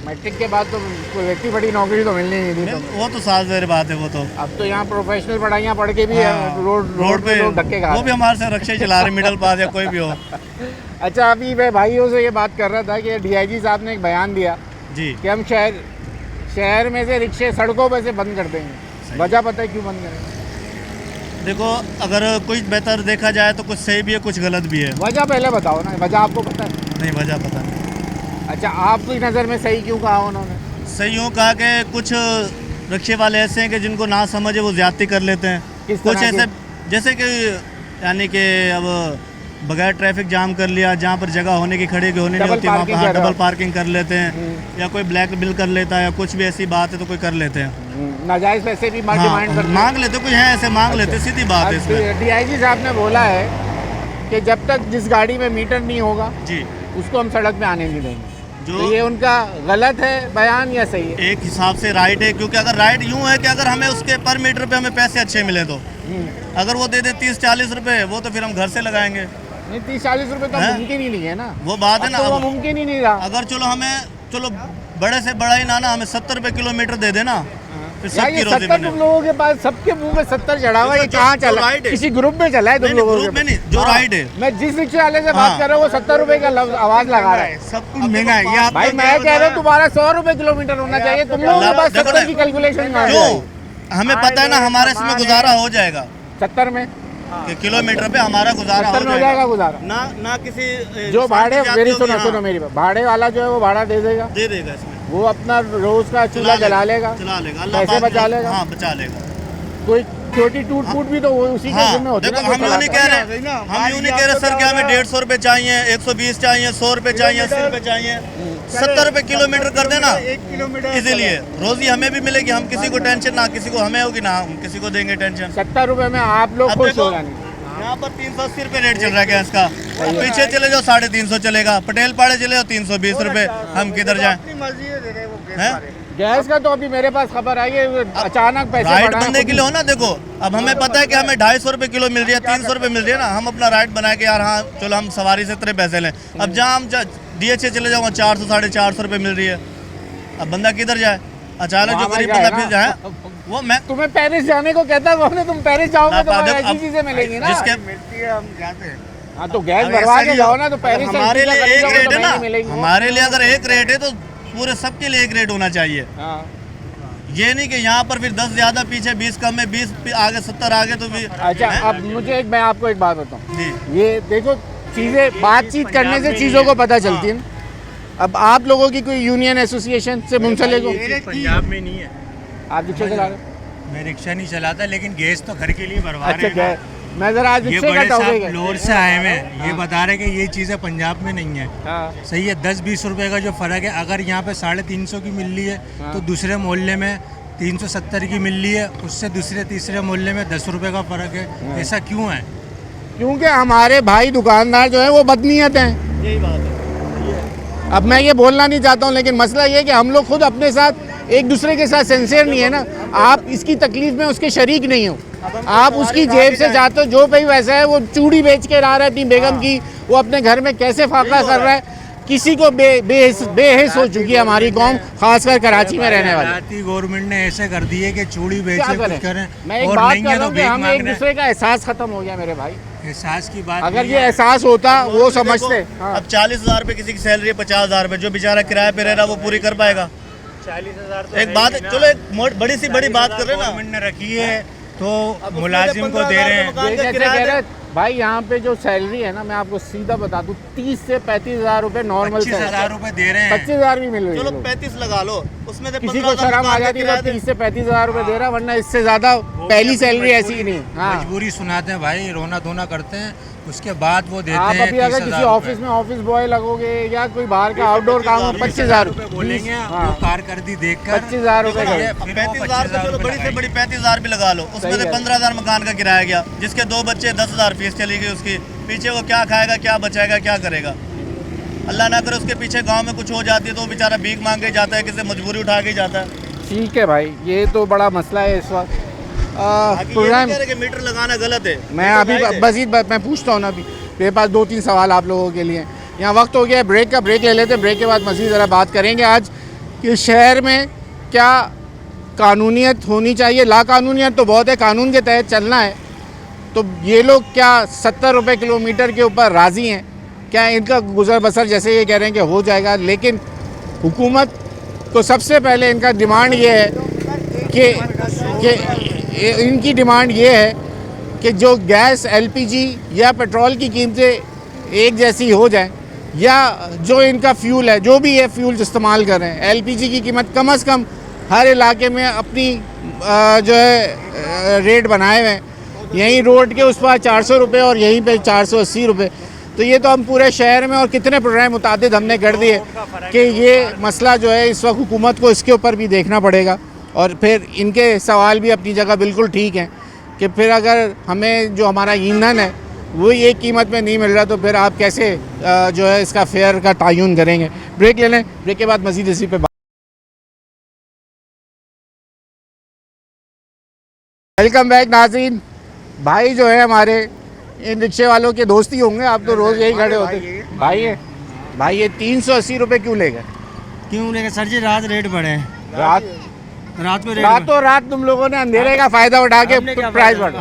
मैट्रिक के बाद तो कोई व्यक्ति बड़ी नौकरी तो मिलनी नहीं थी। तो वो तो साफ ज़ाहिर बात है। वो तो अब तो यहाँ प्रोफेशनल पढ़ाइयाँ पढ़ के भी हाँ, रोड पे लोग धक्के खा वो भी रहे हैं। हमारे से रक्षा चला रहे, मिडिल पास या कोई भी हो। अच्छा, अभी मैं भाइयों से ये बात कर रहा था कि डीआईजी साहब ने एक बयान दिया जी कि हम शहर में से रिक्शे सड़कों पर से बंद कर देंगे। वजह पता है क्यों बंद करेंगे? देखो, अगर कुछ बेहतर देखा जाए तो कुछ सही भी है, कुछ गलत भी है। वजह पहले बताओ ना, वजह आपको पता है? नहीं वजह पता नहीं। अच्छा, आपकी नज़र में सही क्यों कहा उन्होंने? सही यूँ कहा कि कुछ रिक्शे वाले ऐसे हैं कि जिनको ना समझे वो ज्यादती कर लेते हैं। किस कुछ तरह के? ऐसे जैसे कि यानी कि अब बगैर ट्रैफिक जाम कर लिया, जहाँ पर जगह होने की खड़ी की होनी नहीं डबल होती वहाँ पार्किंग पर कर रहा डबल हो। पार्किंग कर लेते हैं, या कोई ब्लैक बिल कर लेता है, या कुछ भी ऐसी बात है तो कोई कर लेते हैं। नाजायज़ पैसे भी हाँ, डिमांड करते हैं। मांग लेते, कुछ है ऐसे मांग लेते, सीधी बात है इसमें। डीआईजी साहब ने बोला है कि जब तक जिस गाड़ी में मीटर नहीं होगा जी उसको हम सड़क पे आने नहीं देंगे। जो तो ये उनका गलत है बयान या सही है? एक हिसाब से राइट है, क्योंकि अगर राइट यूँ है कि अगर हमें उसके पर मीटर पे हमें पैसे अच्छे मिले तो, अगर वो दे दे 30-40 रुपए, वो तो फिर हम घर से लगाएंगे। नहीं, 30-40 रुपए तो हैं? मुमकिन ही नहीं है ना। वो बात है अब ना। तो वो अब मुमकिन ही नहीं रहा। अगर चलो बड़े से बड़ा ही ना हमें 70 रुपए किलोमीटर दे देना, फिर यार सबकी ये रोजी 70 बने। तुम लोगों के पास सबके मुंह में 70 चढ़ा हुआ है, ये जो- कहाँ जो चला? राइट है। किसी ग्रुप में चला है तुम नहीं, लोगों ग्रुप के? में नहीं, जो हाँ, राइट है। मैं जिस रिक्शे वाले से बात हाँ। कर रहा हूँ वो 70 रुपए का लफ्ज आवाज लगा रहा है। सब कुछ महंगा है। ये आप भाई मैं कह रहा हूँ तुम्हारा 100 रुपए किलोमीटर होना चाहिए, तुम लोगों के पास देखो 70 ना, की कैलकुलेशन में आ क्यों? जाएगी। हमें पता है ना हमारे इसमें गुजारा हो जाएगा, 70 में कि किलोमीटर पे हमारा गुजारा 70 में हो जाएगा गुजारा। ना किसी जो भाड़े, जाती मेरी होगी, सुनो हाँ, सुनो मेरी बात, भाड़े वाला जो है वो भाड़ा दे देगा, दे देगा इसमें, वो अपना रोज का चूल्हा जला लेगा, चला लेगा, अल्लाह पैसे पाक बचा लेगा। हाँ बचा लेगा। कोई छोटी टूट फूट भी तो वो उसी के हाँ जिम्मे होती है देखो, ना, जो हम यूँ नहीं चलाता कह है। रहे, हम यूँ नहीं कह रहे सर कि हमें 150 रुपए चाहिए, 120 चाहिए, 100 रुपए चाहिए, 80 रुपए चाहिए, 70 रुपए किलोमीटर कर देना। 1 किलोमीटर इसीलिए रोजी हमें भी मिलेगी, हम किसी को टेंशन ना किसी को हमें होगी ना हम किसी को देंगे टेंशन। 70 रुपए में आप लोग अब खुश देखो, हो जाएंगे। यहाँ पर 380 रुपए रेट चल रहा है गैस का, अब पीछे चले जाओ 350 चलेगा, पटेल पाड़े चले जाओ 320 रुपए, हम किधर जाएं? अपनी मर्जी से दे रहे वो गैस हैं? वाले। गैस का तो अभी मेरे पास खबर आई है, अचानक पैसे राइट बढ़ाए बनने खुद के ही। लिए हो ना। देखो अब हमें पता है कि हमें 250 रुपए किलो मिल रही है, 300 रुपए मिल रही है ना, हम अपना राइट बनाए कि यार हाँ चलो हम सवारी से इतने पैसे लें। अब जहाँ हम DHA चले जाओ 400-450 रुपए मिल रही है, अब बंदा किधर जाए? अचानक जो वहाँ गरीब जाए बंदा ना। फिर जाए वो मैं तुम्हें पेरिस जाने को कहता कौन है? तुम पेरिस जाओगे तो वहाँ देखो, ऐसी अब चीजें मिलेंगी ना। जिसके मिलती है हम जाते हैं। हाँ तो गैस अब भरवा ऐसा के नहीं जाओ हो- ना, तो पहले से हमारे एलपी का लिए एक खरीदोगे रेट तो है ना, महंगी मिलेगी वो। हमारे लिए अगर एक रेट है तो पूरे सबके लिए एक रेट होना चाहिए। हाँ। ये नहीं कि यहाँ पर फिर 10 ज्यादा पीछे 20 कम है, 20 आगे 70 आगे तो भी अच्छा हैं? अब मुझे मैं आपको एक बात बताऊँ, जी ये देखो चीज़ें बातचीत करने से चीज़ों को पता चलती है ना। अब आप लोगों की कोई यूनियन एसोसिएशन से मुंसलिक हो? पंजाब में नहीं है। आप रिक्शा चला रहे हो? मैं रिक्शा नहीं चलाता, लेकिन गैस तो घर के लिए भरवा अच्छा रहे क्या हैं। है? मैं ज़रा आज ये रिक्शे का बड़े साहब टॉपिक है। लोर से आए हुए हैं, ये बता रहे हैं कि ये चीज़ें पंजाब में नहीं है। हाँ। सही है, 10-20 रुपए का जो फ़र्क है, अगर यहाँ पे 350 की मिल रही है हाँ। तो दूसरे मोहल्ले में 370 की मिल रही है, उससे दूसरे तीसरे मोहल्ले में 10 रुपए का फ़र्क है। ऐसा क्यों है? क्योंकि हमारे भाई दुकानदार जो है वो बदनीयत हैं। यही बात है। अब मैं ये बोलना नहीं चाहता हूँ, लेकिन मसला ये है कि हम लोग खुद अपने साथ एक दूसरे के साथ सिंसियर नहीं है ना। आप इसकी तकलीफ में उसके शरीक नहीं हो, आप उसकी जेब से जाते हो। जो भाई वैसा है वो चूड़ी बेच के ला रहा है अपनी बेगम की, वो अपने घर में कैसे फाका कर रहा है। किसी को बेहिस हो चुकी है हमारी कौम, खासकर कराची में रहने वाले। गुजराती गवर्नमेंट ने ऐसे कर दिए कि चूड़ी क्या बेचे करें? कुछ करें, मैं एक और बात नहीं कर है रहा तो हूँ कि भीख हम मांग एक रहे दूसरे का एहसास खत्म हो गया मेरे भाई। हैं। एहसास की बात अगर नहीं ये है। एहसास होता वो समझते। देखो, हाँ। अब 40,000 रुपए किसी की सैलरी है, 50,000 रुपए जो बेचारा किराए पे रह रहा है वो पूरी कर पाएगा? 40,000 तो एक बात है, चलो एक बड़ी सी बड़ी बात कर रहे हैं ना। गवर्नमेंट ने रखी है तो मुलाजिम को दे रहे हैं। मकान ये का जैसे किराया कह दे- रहे भाई यहाँ पे जो सैलरी है ना, मैं आपको सीधा बता दूं, 30 से 35,000 रुपए नॉर्मल 25,000 रुपए दे रहे हैं। 25,000 भी मिल रही चलो है। 35 लगा लो, उसमें से किसी को 15,000 शर्म आ मकान का जाती है किराया तो दे। 30 से 35,000 रुपए दे रहा, वरना इससे ज्यादा पहली सैलरी ऐसी ही नहीं। हाँ। मजबूरी सुनाते हैं भाई, रोना धोना करते हैं, उसके बाद वो देते आप हैं अभी अगर 30,000 किसी ऑफिस में ऑफिस बॉय लगोगे या कोई बाहर का आउटडोर काम हो, 25,000 रुपए बोलेंगे। हाँ। वो कारकर्दी देखकर 25,000 रुपए फिर का। वो 35,000 तो चलो बड़ी से लगाएंगे। बड़ी 35,000 भी लगा लो, उसमें सही से है। 15,000 मकान का किराया गया, जिसके 2 बच्चे 10,000 फीस चली गई उसकी, पीछे वो क्या खाएगा, क्या बचाएगा, क्या करेगा? अल्लाह ना करे उसके पीछे गांव में कुछ हो जाती है तो वो बेचारा भीख मांग के जाता है, किसी मजबूरी उठा के जाता है। ठीक है भाई, ये तो बड़ा मसला है इस वक्त। बाकी ये नहीं प्रोग्राम कह रहे कि मीटर लगाना गलत है। मैं ये तो अभी राइट है। मजीद मैं पूछता हूँ ना, अभी मेरे पास 2-3 सवाल आप लोगों के लिए। यहाँ वक्त हो गया है ब्रेक का, ब्रेक ले लेते हैं। ब्रेक के बाद मजीद ज़रा बात करेंगे आज कि शहर में क्या कानूनियत होनी चाहिए। लाकानूनियत तो बहुत है, कानून के तहत चलना है। तो ये लोग क्या 70 रुपये किलोमीटर के ऊपर राज़ी हैं? क्या इनका गुजर बसर जैसे ये कह रहे हैं कि हो जाएगा? लेकिन हुकूमत को सबसे पहले इनका डिमांड ये है कि इनकी डिमांड ये है कि जो गैस, एलपीजी या पेट्रोल की कीमतें एक जैसी हो जाए, या जो इनका फ्यूल है, जो भी ये फ्यूल इस्तेमाल कर रहे हैं, एलपीजी की कीमत कम से कम हर इलाके में अपनी जो है रेट बनाए हुए हैं। यहीं रोड के उस पर 400 रुपये और यहीं पे 480 रुपये। तो ये तो हम पूरे शहर में और कितने प्रोग्राम मुतादिद हमने कर दिए कि ये मसला जो है इस वक्त हुकूमत को इसके ऊपर भी देखना पड़ेगा। और फिर इनके सवाल भी अपनी जगह बिल्कुल ठीक हैं कि फिर अगर हमें जो हमारा ईंधन है वो एक कीमत में नहीं मिल रहा तो फिर आप कैसे जो है इसका फेयर का तयन करेंगे। ब्रेक ले लें, ब्रेक के बाद मज़ीद इसी पे बात। वेलकम बैक नाज़रीन। भाई जो है हमारे इन रिक्शे वालों के दोस्त ही होंगे, आप तो रोज़ यही खड़े होते। भाई है भाई, ये 380 रुपये क्यों ले गए? क्यों लेके सर जी, रात रेट बढ़े हैं। रात में रातों रात तुम लोगों ने अंधेरे का फायदा उठा के प्राइस बढ़ा।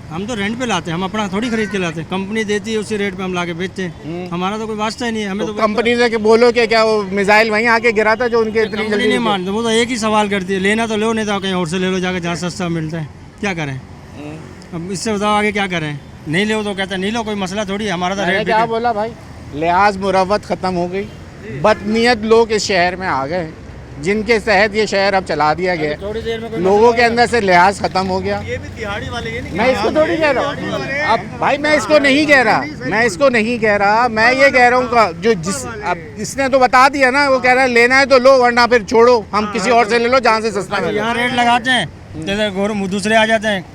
हम तो रेंट पे लाते हैं, हम अपना थोड़ी खरीद के लाते हैं। कंपनी देती है उसी रेट पे हम लाके बेचते हैं। हमारा तो कोई वास्ता ही नहीं है। हमें तो कंपनी से बोलो कि क्या वो मिसाइल वहीं आके गिरा था जो उनके इतनी कंपनी जल्दी नहीं मानते, वो तो एक ही सवाल करती है, लेना तो लो, नहीं तो कहीं और से ले लो जाके जहाँ सस्ता मिलता है। क्या करें अब, इससे बताओ आगे क्या करें? नहीं लो तो कहते हैं नहीं लो, कोई मसला थोड़ी है, हमारा तो मैंने रेट क्या बोला भाई, लिहाज मुरवत ख़त्म हो गई। बदनीयत लोग इस शहर में आ गए हैं, जिनके तहत ये शहर अब चला दिया गया। थोड़ी देर में लोगों के अंदर से लिहाज ख़त्म हो गया। ये भी तिहाड़ी वाले, ये नहीं मैं इसको थोड़ी कह रहा हूँ अब भाई, मैं इसको नहीं कह रहा, मैं इसको नहीं कह रहा, मैं ये कह रहा हूँ जो जिस अब इसने तो बता दिया ना, वो कह रहा है लेना है तो लो वरना फिर छोड़ो, हम किसी और से ले लो जहाँ से सस्ता मिले। यहाँ रेट लगाते हैं, जैसे दूसरे आ जाते हैं,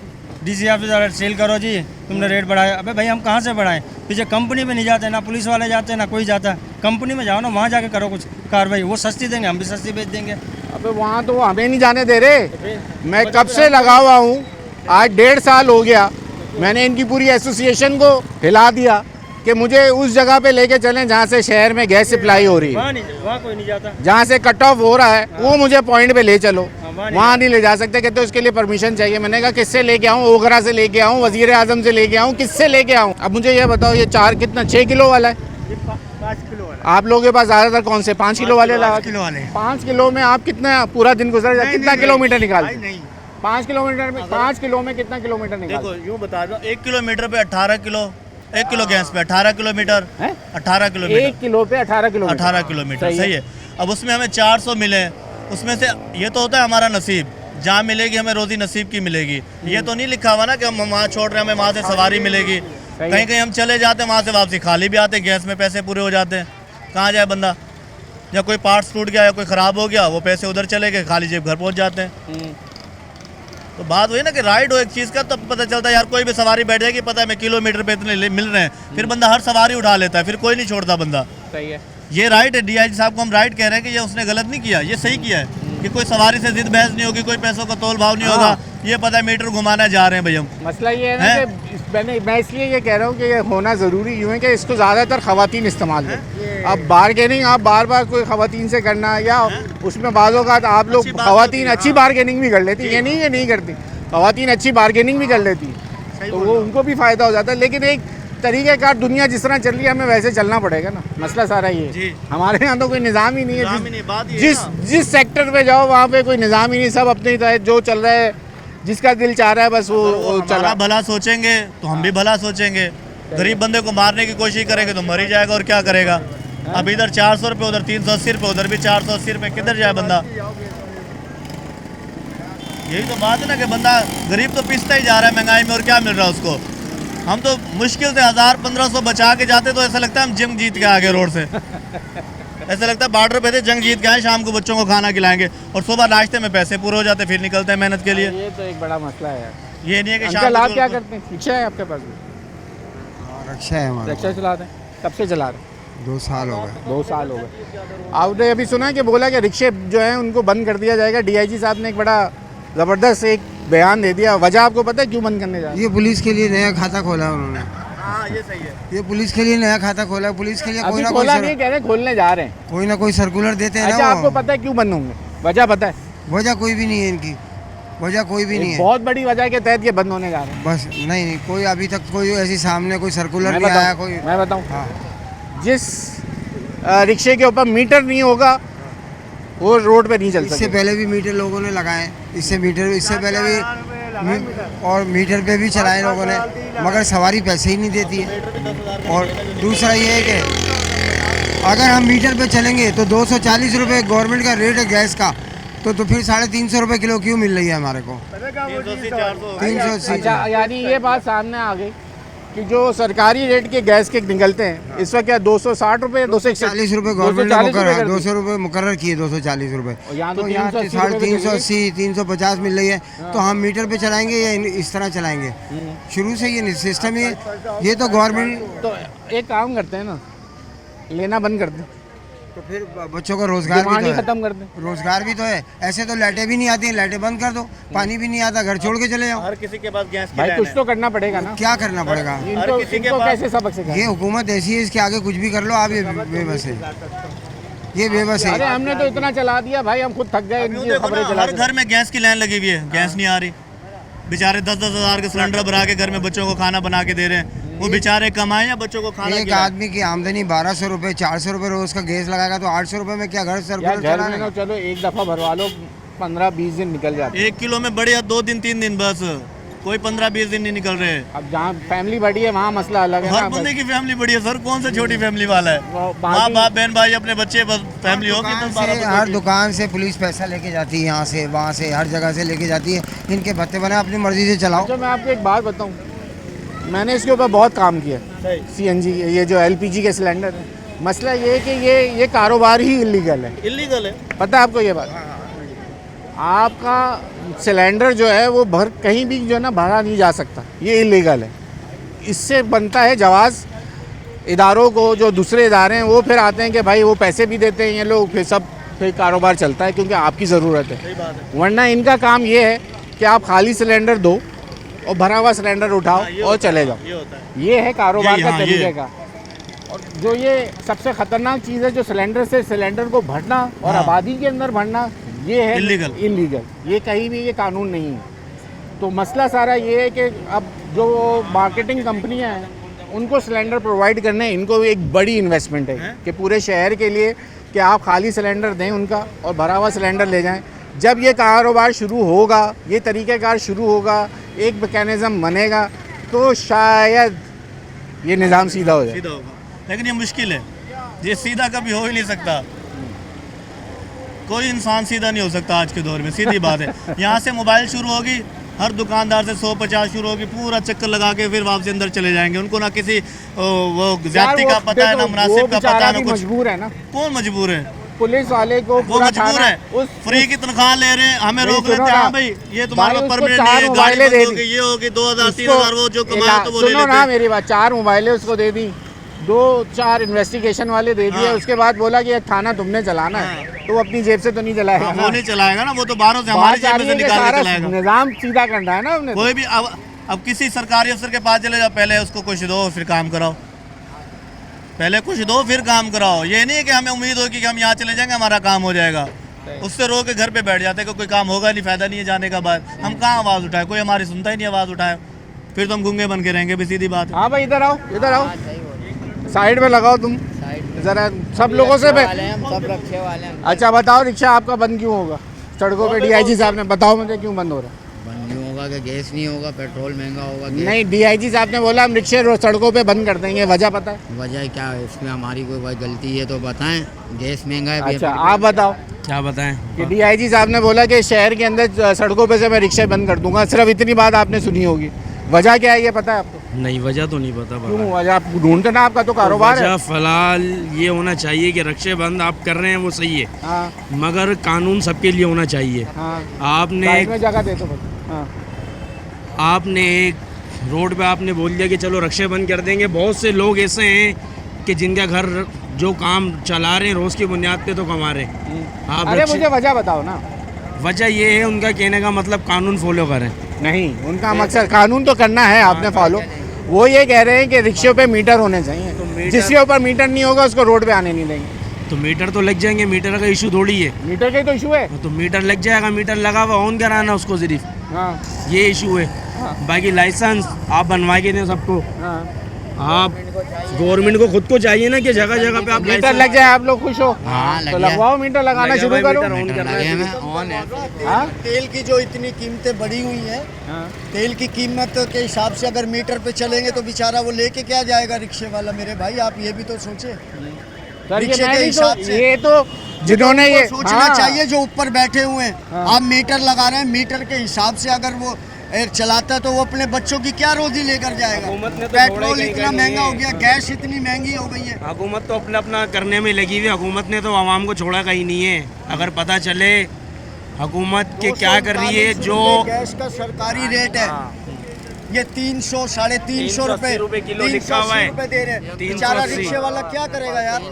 डीसी ऑफिसर सेल करो जी, तुमने रेट बढ़ाया। अबे भाई हम कहाँ से बढ़ाएं? पीछे कंपनी में नहीं जाते, ना पुलिस वाले जाते हैं, ना कोई जाता। कंपनी में जाओ ना, वहाँ जाके करो कुछ कार्रवाई, वो सस्ती देंगे, हम भी सस्ती बेच देंगे। अबे वहाँ तो वो हमें नहीं जाने दे रहे। मैं कब से लगा हुआ हूँ, आज 1.5 साल हो गया। मैंने इनकी पूरी एसोसिएशन को हिला दिया कि मुझे उस जगह पे लेके चलें जहाँ से शहर में गैस सप्लाई हो रही है, वहाँ कोई नहीं जाता। जहाँ से कट ऑफ हो रहा है वो मुझे पॉइंट पे ले चलो। वहाँ नहीं ले जा सकते, कहते उसके लिए परमिशन चाहिए। मैंने कहा किससे लेके आऊँ, ओगरा से लेके आऊँ, वजीर आजम से लेके आऊँ, किससे लेके आऊँ? अब मुझे ये बताओ, ये 6 किलो वाला है, 5 किलो वाला। आप लोगों के पास ज़्यादातर कौन से 5 किलो वाले लगा? 5 किलो वाले। 5 किलो में आप कितना पूरा दिन गुजर जाए, कितना किलोमीटर निकालते? नहीं 5 किलोमीटर में, 5 किलो में कितना किलोमीटर निकालते? देखो यूँ बता दो, 1 किलोमीटर पे 18 किलो, 1 किलो गैस पे 18 किलोमीटर, हैं? 18 किलोमीटर, 1 किलो पे 18 किलोमीटर। 18 किलोमीटर सही है। अब उसमें हमें 400 मिले, उसमें से ये तो होता है हमारा नसीब, जहाँ मिलेगी हमें रोजी नसीब की मिलेगी। ये तो नहीं लिखा हुआ ना कि हम वहाँ छोड़ रहे हैं हमें वहाँ से सवारी मिलेगी। कहीं कहीं हम चले जाते हैं, वहाँ से वापसी खाली भी आते हैं, गैस में पैसे पूरे हो जाते हैं। कहाँ जाए बंदा? या कोई पार्ट्स टूट गया या कोई ख़राब हो गया, वो पैसे उधर चले गए, खाली जेब घर पहुँच जाते हैं। तो बात वही ना कि राइड हो एक चीज़ का, तब पता चलता है यार। कोई भी सवारी बैठ जाएगी, पता है मैं किलोमीटर पे इतने मिल रहे हैं, फिर बंदा हर सवारी उठा लेता है, फिर कोई नहीं छोड़ता बंदा। सही है। ये राइट है, डीआईजी साहब को हम राइट कह रहे हैं कि ये उसने गलत नहीं किया, ये सही किया है कि कोई सवारी से जिद बहस नहीं होगी, कोई पैसों का तोल भाव नहीं होगा। ये पता है मीटर घुमाना जा रहे हैं भाई हम। मसला ये है ना कि मैं इसलिए ये कह रहा हूँ कि ये होना ज़रूरी यूँ है कि इसको ज़्यादातर ख़वातीन इस्तेमाल करें। अब बारगेनिंग आप बार बार कोई ख़वातीन से करना, या उसमें बाज़ों का आप लोग ख़वातीन अच्छी बारगेनिंग भी कर लेती, ये नहीं करती, ख़वातीन अच्छी बारगेनिंग भी कर लेती, तो वो उनको भी फ़ायदा हो जाता है। लेकिन एक तरीक़ेकार, दुनिया जिस तरह चल रही है हमें वैसे चलना पड़ेगा ना। मसला सारा ये है, हमारे यहाँ तो कोई निज़ाम ही नहीं है। जिस सेक्टर पे जाओ वहाँ पे कोई निज़ाम ही नहीं, सब अपनी तरह जो चल रहा है, जिसका दिल चाह रहा है बस वो चला। भला सोचेंगे तो हम भी भला सोचेंगे। गरीब बंदे को मारने की कोशिश करेंगे तो मर ही जाएगा, और क्या करेगा? अब इधर 400 रुपये, उधर 380 रुपये, उधर भी 480 रुपये, किधर जाए बंदा? यही तो बात है ना कि बंदा गरीब तो पिसता ही जा रहा है महंगाई में, और क्या मिल रहा है उसको? हम तो मुश्किल से 1000-1500 बचा के जाते तो ऐसा लगता है हम जंग जीत के आ गए रोड से। ऐसा लगता है बॉर्डर पे थे, जंग जीत के आए, शाम को बच्चों को खाना खिलाएंगे, और सुबह नाश्ते में पैसे पूरे हो जाते, फिर निकलते हैं मेहनत के लिए। ये तो एक बड़ा मसला है। ये नहीं है कि अंकल आप क्या करते हैं? रिक्शा है आपके पास? रक्षा है हमारा। रिक्शा चलाते हैं? कब से चला रहे हैं? 2 साल हो गए। 2 साल हो गए। आपने अभी सुना कि बोला कि रिक्शे जो हैं उनको बंद कर दिया जाएगा। डीआईजी साहब ने एक बड़ा ज़बरदस्त एक बयान दे दिया। वजह आपको पता है क्यों बंद करने जा रहे हैं? ये पुलिस के लिए नया खाता खोला है उन्होंने। हाँ ये सही है। ये पुलिस के लिए नया खाता खोला है। पुलिस के लिए कोई अभी ना खोला कोई नहीं, कह रहे खोलने जा रहे हैं। कोई ना कोई सर्कुलर देते हैं अच्छा, ना आपको वो। पता है क्यों बंद होंगे? वजह पता है? वजह कोई भी नहीं है इनकी, वजह कोई भी नहीं है। बहुत बड़ी वजह के तहत ये बंद होने जा रहे हैं। बस नहीं, कोई अभी तक कोई ऐसी सामने कोई सर्कुलर मैं नहीं आया बताऊं, कोई। मैं बताऊं, हाँ, जिस रिक्शे के ऊपर मीटर नहीं होगा वो रोड पे नहीं चल इससे सकता। पहले भी मीटर लोगों ने लगाए, इससे पहले भी और मीटर पे भी चलाए लोगों ने, मगर सवारी पैसे ही नहीं देती है। और दूसरा ये है कि अगर हम मीटर पे चलेंगे तो 240 रुपये गवर्नमेंट का रेट है गैस का, तो फिर 350 रुपये किलो क्यों मिल रही है हमारे को? 380। अच्छा, यानी ये बात सामने आ गई कि जो सरकारी रेट के गैस के निकलते हैं इस वक्त क्या 260 रुपये, 240 रुपये गवर्नमेंट ने मुकर्रर, 200 रुपये मुकर्रर किए, 240 रुपये। यहाँ तो यहाँ 380, 350 मिल रही है, तो हम मीटर पे चलाएंगे या इस तरह चलाएंगे? शुरू से ये सिस्टम ही, ये तो गवर्नमेंट। तो एक काम करते हैं ना, लेना बंद कर दें, तो फिर बच्चों का रोजगार भी डिमांड तो ही है। खत्म कर दें। रोजगार भी तो है। ऐसे तो लाइटें भी नहीं आती हैं, लाइटें बंद कर दो, पानी भी नहीं आता, घर छोड़ के चले जाओ। हर किसी के पास गैस की भाई लाइन कुछ है। तो करना पड़ेगा ना। क्या करना पड़ेगा? इनको किसी के इनको पास- कैसे सबक सिखाएं? ये हुकूमत ऐसी है, इसके आगे कुछ भी कर लो आप, ये बेबस है, ये बेबस अरे है। हमने तो इतना चला दिया भाई, हम खुद थक गए यूँ इनकी देखो खबरें ना, चला हर के। घर में गैस की लाइन लगी हुई है, गैस नहीं आ रही। बेचारे 10-10 हज़ार के सिलेंडर भरा के घर में बच्चों को खाना बना के दे रहे हैं। वो बेचारे कमाए या बच्चों को खाना एक खिलाएं। आदमी की आमदनी 1200 रुपये, 400 रुपये रोज का गैस लगाएगा तो 800 रुपये में क्या घर यार सर्कुलर घर चला में ना लेगा? चलो एक दफा भरवा लो, 15-20 दिन निकल जाते हैं। 1 किलो में बढ़िया 2 दिन 3 दिन बस, कोई 15-20 दिन नहीं निकल रहे। अब जहाँ फैमिली बड़ी है वहाँ मसला अलग है हर ना। बंदे की फैमिली बड़ी है सर, कौन सा छोटी फैमिली वाला है? वो माँ बाकी- बाप बहन भाई अपने बच्चे, बस फैमिली होगी दुकान 10-12 से, हर दुकान से पुलिस पैसा लेके जाती है, यहाँ से वहाँ से हर जगह से लेके जाती है। इनके भत्ते बने, अपनी मर्जी से चलाओ। अच्छा, मैं आपको एक बात बताऊं, मैंने इसके ऊपर बहुत काम किया। CNG, ये जो LPG के सिलेंडर है, मसला ये है कि ये कारोबार ही इलीगल है। इलीगल है। पता है आपको ये बात? आपका सिलेंडर जो है वो कहीं भी जो है ना भरा नहीं जा सकता, ये इलीगल है। इससे बनता है जवाज़ इदारों को, जो दूसरे इदारे हैं वो फिर आते हैं कि भाई वो पैसे भी देते हैं ये लोग, फिर कारोबार चलता है क्योंकि आपकी ज़रूरत है। वरना इनका काम ये है कि आप खाली सिलेंडर दो और भरा हुआ सिलेंडर उठाओ और चले जाओ। ये होता है। ये है कारोबार का हाँ, ये। तरीके का। और जो ये सबसे ख़तरनाक चीज़ है, जो सिलेंडर से सिलेंडर को भरना और आबादी के अंदर भरना, ये है Illegal। इलीगल, ये कहीं भी ये कानून नहीं है। तो मसला सारा ये है कि अब जो मार्केटिंग कंपनियां हैं उनको सिलेंडर प्रोवाइड करने, इनको एक बड़ी इन्वेस्टमेंट है कि पूरे शहर के लिए कि आप खाली सिलेंडर दें उनका और भरा हुआ सिलेंडर ले जाएं। जब ये कारोबार शुरू होगा, ये तरीक़ाकार शुरू होगा, एक मैकेनिज़्म बनेगा, तो शायद ये निज़ाम सीधा हो जाए। सीधा होगा, लेकिन ये मुश्किल है, ये सीधा कभी हो ही नहीं सकता। कोई इंसान सीधा नहीं हो सकता आज के दौर में, सीधी बात है। यहाँ से मोबाइल शुरू होगी, हर दुकानदार से 150 शुरू होगी, पूरा चक्कर लगा के फिर वापस अंदर चले जाएंगे। उनको ना किसी वो ज्यादती का पता है, ना मुनासिब का पता है, ना कुछ। मजबूर है ना, कौन मजबूर है? पुलिस वाले को वो मजबूर है, फ्री की तनख्वाह ले रहे हैं, हमें रोक लेते हैं। हाँ भाई ये तुम्हारा परमानेंट नहीं है, गाड़ी बंद होगी, ये होगी, 2000 3000 वो जो कमाया तो वो ले लेते हैं। सुनो ना मेरी बात, 4 मोबाइलें उसको दे दी, 2-4 इन्वेस्टिगेशन वाले दे दिए, उसके बाद बोला कि थाना तुमने चलाना है, तो वो अपनी जेब से तो नहीं चलाएगा ना। वो नहीं चलाएगा ना, वो तो बाहरों से हमारी जेब में से निकाल के चलाएगा। निजाम सीधा करना है ना हमने। कोई भी अब किसी सरकारी अफसर के पास चले जाओ, पहले उसको कुछ दो फिर काम कराओ, पहले कुछ दो फिर काम कराओ। ये नहीं है कि हमें उम्मीद हो कि हम यहाँ चले जाएंगे हमारा काम हो जाएगा, उससे रो के घर पे बैठ जाते हैं, कोई काम होगा नहीं, फायदा नहीं है जाने का। बाद हम कहाँ आवाज़ उठाए, कोई हमारी सुनता ही नहीं आवाज़ उठाए, फिर तो हम गूंगे बन के रहेंगे भी, सीधी बात है। हाँ भाई इधर आओ, इधर आओ, साइड में लगाओ तुम जरा, सब लोगों से सब रखे वाले हैं। अच्छा बताओ, रिक्शा आपका बंद क्यों होगा सड़कों पे? डीआईजी साहब ने बताओ मुझे क्यों बंद हो रहा है? बंद क्यों होगा कि गैस नहीं होगा, पेट्रोल महंगा होगा। नहीं, डीआईजी साहब ने बोला हम रिक्शे सड़कों पे बंद कर देंगे, वजह पता है? वजह क्या है इसमें? हमारी कोई गलती है तो बताएं, गैस महंगा है। अच्छा आप बताओ। क्या बताएं? कि डीआईजी साहब ने बोला कि शहर के अंदर सड़कों पे से मैं रिक्शे बंद कर दूंगा, सिर्फ इतनी बात आपने सुनी होगी। वजह क्या है ये पता है आपको? नहीं, वजह तो नहीं पता। क्यों वजह आप ढूंढते ना, आपका तो कारोबार है। फिलहाल ये होना चाहिए कि रक्षे बंद आप कर रहे हैं वो सही है, हाँ मगर कानून सबके लिए होना चाहिए। हाँ, आपने साइड में जगह दे दो। हाँ आपने एक रोड पे आपने बोल दिया कि चलो रक्षे बंद कर देंगे। बहुत से लोग ऐसे हैं कि जिनका घर जो काम चला रहे हैं रोज़ की बुनियाद पे तो कमा रहे हैं। आप अरे मुझे वजह बताओ ना। वजह ये है, उनका कहने का मतलब कानून फॉलो करें। नहीं, उनका मकसद कानून तो करना है आपने फॉलो। वो ये कह रहे हैं कि रिक्शों पे मीटर होने चाहिए, जिसके ऊपर मीटर नहीं होगा उसको रोड पे आने नहीं देंगे। तो मीटर तो लग जाएंगे, मीटर का इशू थोड़ी है। मीटर का ही तो इशू है। तो मीटर लग जाएगा, मीटर लगा हुआ ऑन कराना उसको सिर्फ, हाँ ये इशू है। बाकी लाइसेंस आप बनवा के दें सबको। हाँ, आप गवर्नमेंट को खुद को चाहिए ना कि जगह जगह पे आप मीटर लग जाए, आप लोग खुश हो हाँ, लग तो गया। लगवाओ, मीटर लगाना शुरू करो। ऑन है। हाँ? तेल की जो इतनी कीमतें बढ़ी हुई हैं, हाँ। तेल की कीमत के हिसाब से अगर मीटर पे चलेंगे तो बेचारा वो लेके क्या जाएगा रिक्शे वाला? मेरे भाई आप ये भी तो सोचे। सर ये रिक्शे मैं के भी हिसाब तो, से ये तो जिन्होंने ये सोचना हाँ। चाहिए जो ऊपर बैठे हुए हैं। आप मीटर लगा रहे हैं, मीटर के हिसाब से अगर वो चलाता है तो वो अपने बच्चों की क्या रोजी लेकर जाएगा? पेट्रोल इतना महंगा हो गया, गैस इतनी महंगी हो गई है। हुकूमत तो अपना अपना करने में लगी हुई। हुकूमत ने तो आवाम को छोड़ा कहीं नहीं है। अगर पता चले हुकूमत के क्या कर रही है, जो गैस का सरकारी रेट है ये 300 350 रुपए किलो लिखा हुआ है। दे रहे हैं। 380 बेचारा रिक्शे वाला क्या करेगा यार?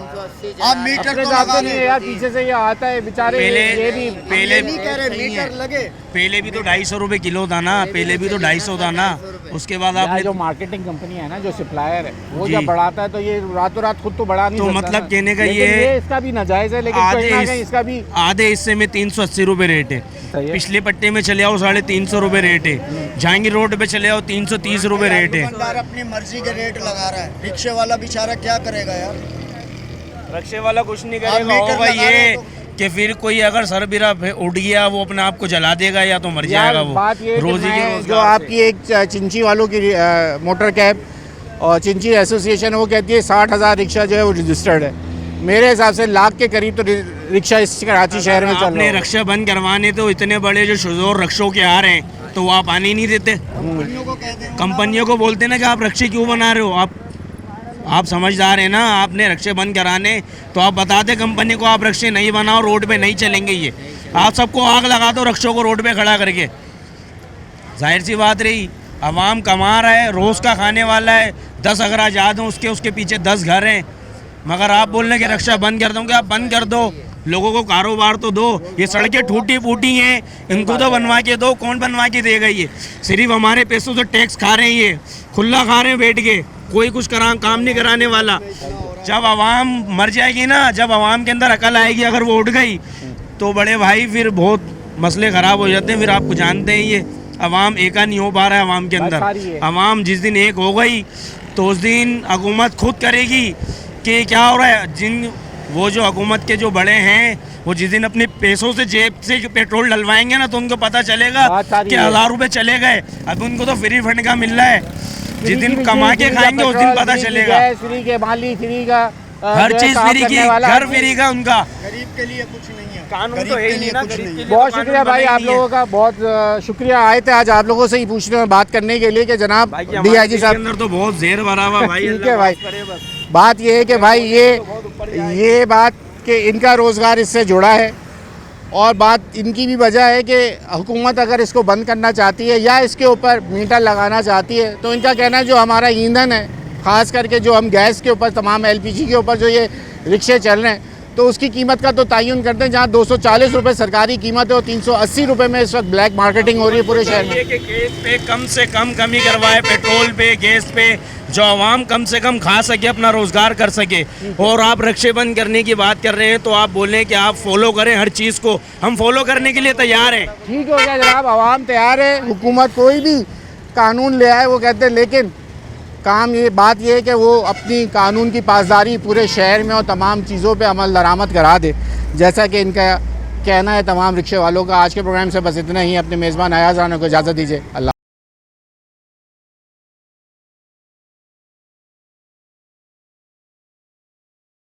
आप मीटर अपने तो हिसाब लगा से नहीं है यार, पीछे से ये आता है बेचारे। ये भी पहले नहीं कह रहे मीटर लगे। पहले भी तो 250 रुपए किलो था ना, पहले भी तो 250 था ना। उसके बाद यार आपने जो मार्केटिंग कंपनी है ना, जो सप्लायर है, वो जी। जब बढ़ाता है तो ये रातों रात खुद तो बढ़ा नहीं तो सकता मतलब ना। कहने का लेकिन ये इसका भी नाजायज है, लेकिन आधे कहीं ना इस- कहीं इसका भी आधे हिस्से में 380 रुपए रेट सही है। है। पिछले पट्टे में चले आओ 350 रुपए रेट है। जहांगीर रोड पे चले आओ 330 रुपए रेट है। दुकानदार अपनी मर्जी के रेट लगा रहा है, रिक्शे वाला बेचारा क्या करेगा यार? रक्षे वाला कुछ नहीं आप करेगा। मीटर होगा लगा रहे ये हो कि फिर कोई अगर सरबिरा उठ गया वो अपने आप को जला देगा या तो मर यार जाएगा वो। बात ये है कि रोजी के मैं रोजगार जो आपकी एक चिंची वालों की मोटर कैब और चिंची एसोसिएशन वो कहती है 60,000 रिक्शा जो है वो रजिस्टर्ड है। मेरे हिसाब से लाख के करीब तो रिक्शा इस कराची शहर में चल आपने रहा है। रक्षा बंद करवाने तो इतने बड़े जो शुजोर रक्षों के आ रहे हैं तो वो आप आने ही नहीं देते। कंपनियों को कहते हैं कंपनियों को बोलते ना कि आप रक्षे क्यों बना रहे हो। आप समझदार हैं ना, आपने रक्षे बंद कराने तो आप बताते कंपनी को आप रक्षे नहीं बनाओ, रोड पे नहीं चलेंगे ये। आप सबको आग लगा दो रक्षों को रोड पे खड़ा करके। जाहिर सी बात रही, अवाम कमा रहा है, रोज़ का खाने वाला है। 10 अगर आज़ाद हों उसके पीछे 10 घर हैं, मगर आप बोल रहे कि रक्षा बंद कर दोगे। आप बंद कर दो, लोगों को कारोबार तो दो। ये सड़कें टूटी फूटी हैं, इनको तो बनवा के दो। कौन बनवा के देगा? ये सिर्फ हमारे पैसों से टैक्स खा रहे हैं, ये खुला खा रहे हैं बैठ के। कोई कुछ काम नहीं कराने वाला। जब आवाम मर जाएगी ना, जब आवाम के अंदर अकल आएगी, अगर वो उठ गई तो बड़े भाई फिर बहुत मसले ख़राब हो जाते हैं। फिर आपको जानते हैं ये अवाम एका नहीं हो पा रहा है अवाम के अंदर। अवाम जिस दिन एक हो गई तो उस दिन हुकूमत खुद करेगी कि क्या हो रहा है। वो जो हुकूमत के जो बड़े हैं वो जिस दिन अपने पैसों से जेब से पेट्रोल डलवाएंगे ना तो उनको पता चलेगा कि 1000 रुपये चले गए। अब उनको तो फ्री फंड का मिल रहा है, जिस दिन कमा के खाएंगे उस दिन पता चलेगा। फ्री के माली, फ्री का हर चीज फ्री की, घर फ्री का उनका। गरीब के लिए कुछ नहीं है, कानून तो है ही नहीं ना। बहुत शुक्रिया भाई आप लोगों का, बहुत शुक्रिया आए थे आज आप लोगों से ही पूछने और बात करने के लिए कि जनाब DIG साहब अंदर तो बहुत ज़ेर भरा हुआ भाई। ठीक है भाई, बात ये है कि भाई ये बात कि इनका रोज़गार इससे जुड़ा है और बात इनकी भी वजह है कि हुकूमत अगर इसको बंद करना चाहती है या इसके ऊपर मीटर लगाना चाहती है तो इनका कहना है जो हमारा ईंधन है, ख़ास करके जो हम गैस के ऊपर, तमाम LPG के ऊपर जो ये रिक्शे चल रहे हैं तो उसकी कीमत का तो तयन करते हैं। जहाँ 240 रुपये सरकारी कीमत है और 380 रुपये में इस वक्त ब्लैक मार्केटिंग हो रही है पूरे शहर में। कि गैस पे कम से कम कमी करवाए, पेट्रोल पे, गैस पे, जो आवाम कम से कम खा सके, अपना रोजगार कर सके। और आप रिक्शे बंद करने की बात कर रहे हैं तो आप बोलें कि आप फॉलो करें हर चीज़ को, हम फॉलो करने के लिए तैयार हैं। ठीक हो गया जनाब, आवाम तैयार है, हुकूमत कोई भी कानून ले आए वो कहते हैं, लेकिन बात ये है कि वो अपनी कानून की पासदारी पूरे शहर में और तमाम चीज़ों पे अमल दरामद करा दे, जैसा कि इनका कहना है तमाम रिक्शे वालों का। आज के प्रोग्राम से बस इतना ही। अपने मेज़बान अयाज़ राना को इजाज़त दीजिए। अल्लाह।